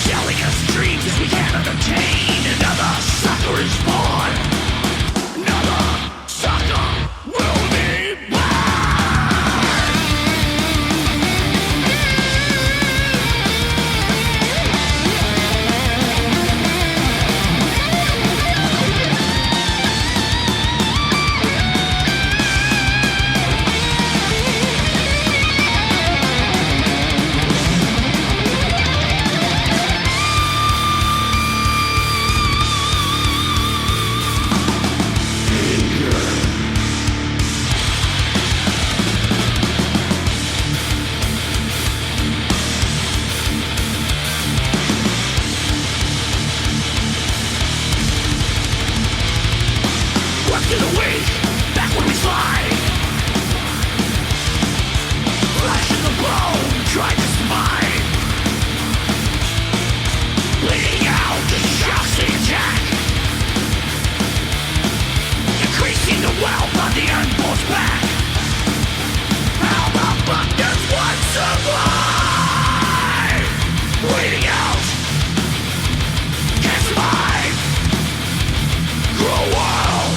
selling us dreams we cannot obtain. Another sucker is born. Another sucker will be born. Work to the weak, back when we slide. Flesh in the bone, try to survive. Bleeding out, the shocks they attack. Increasing the wealth on the unforced back. How the fuck does one survive? Bleeding out, can't survive. Cruel world,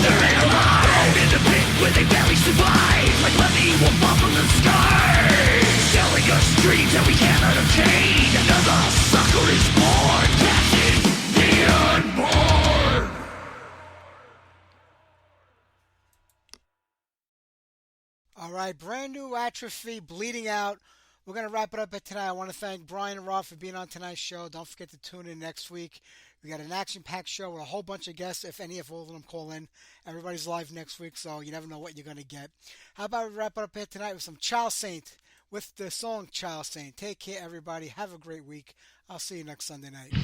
there ain't a line. Thrown in the pit where they barely survive. Like money will fall from the sky, selling us dreams that we cannot obtain. Another sucker is born, catching the unborn. All right, brand new Atrophy, Bleeding Out. We're going to wrap it up at tonight. I want to thank Brian and Robb for being on tonight's show. Don't forget to tune in next week. We got an action-packed show with a whole bunch of guests, if all of them call in. Everybody's live next week, so you never know what you're going to get. How about we wrap it up here tonight with some Child Saint, with the song Child Saint. Take care, everybody. Have a great week. I'll see you next Sunday night.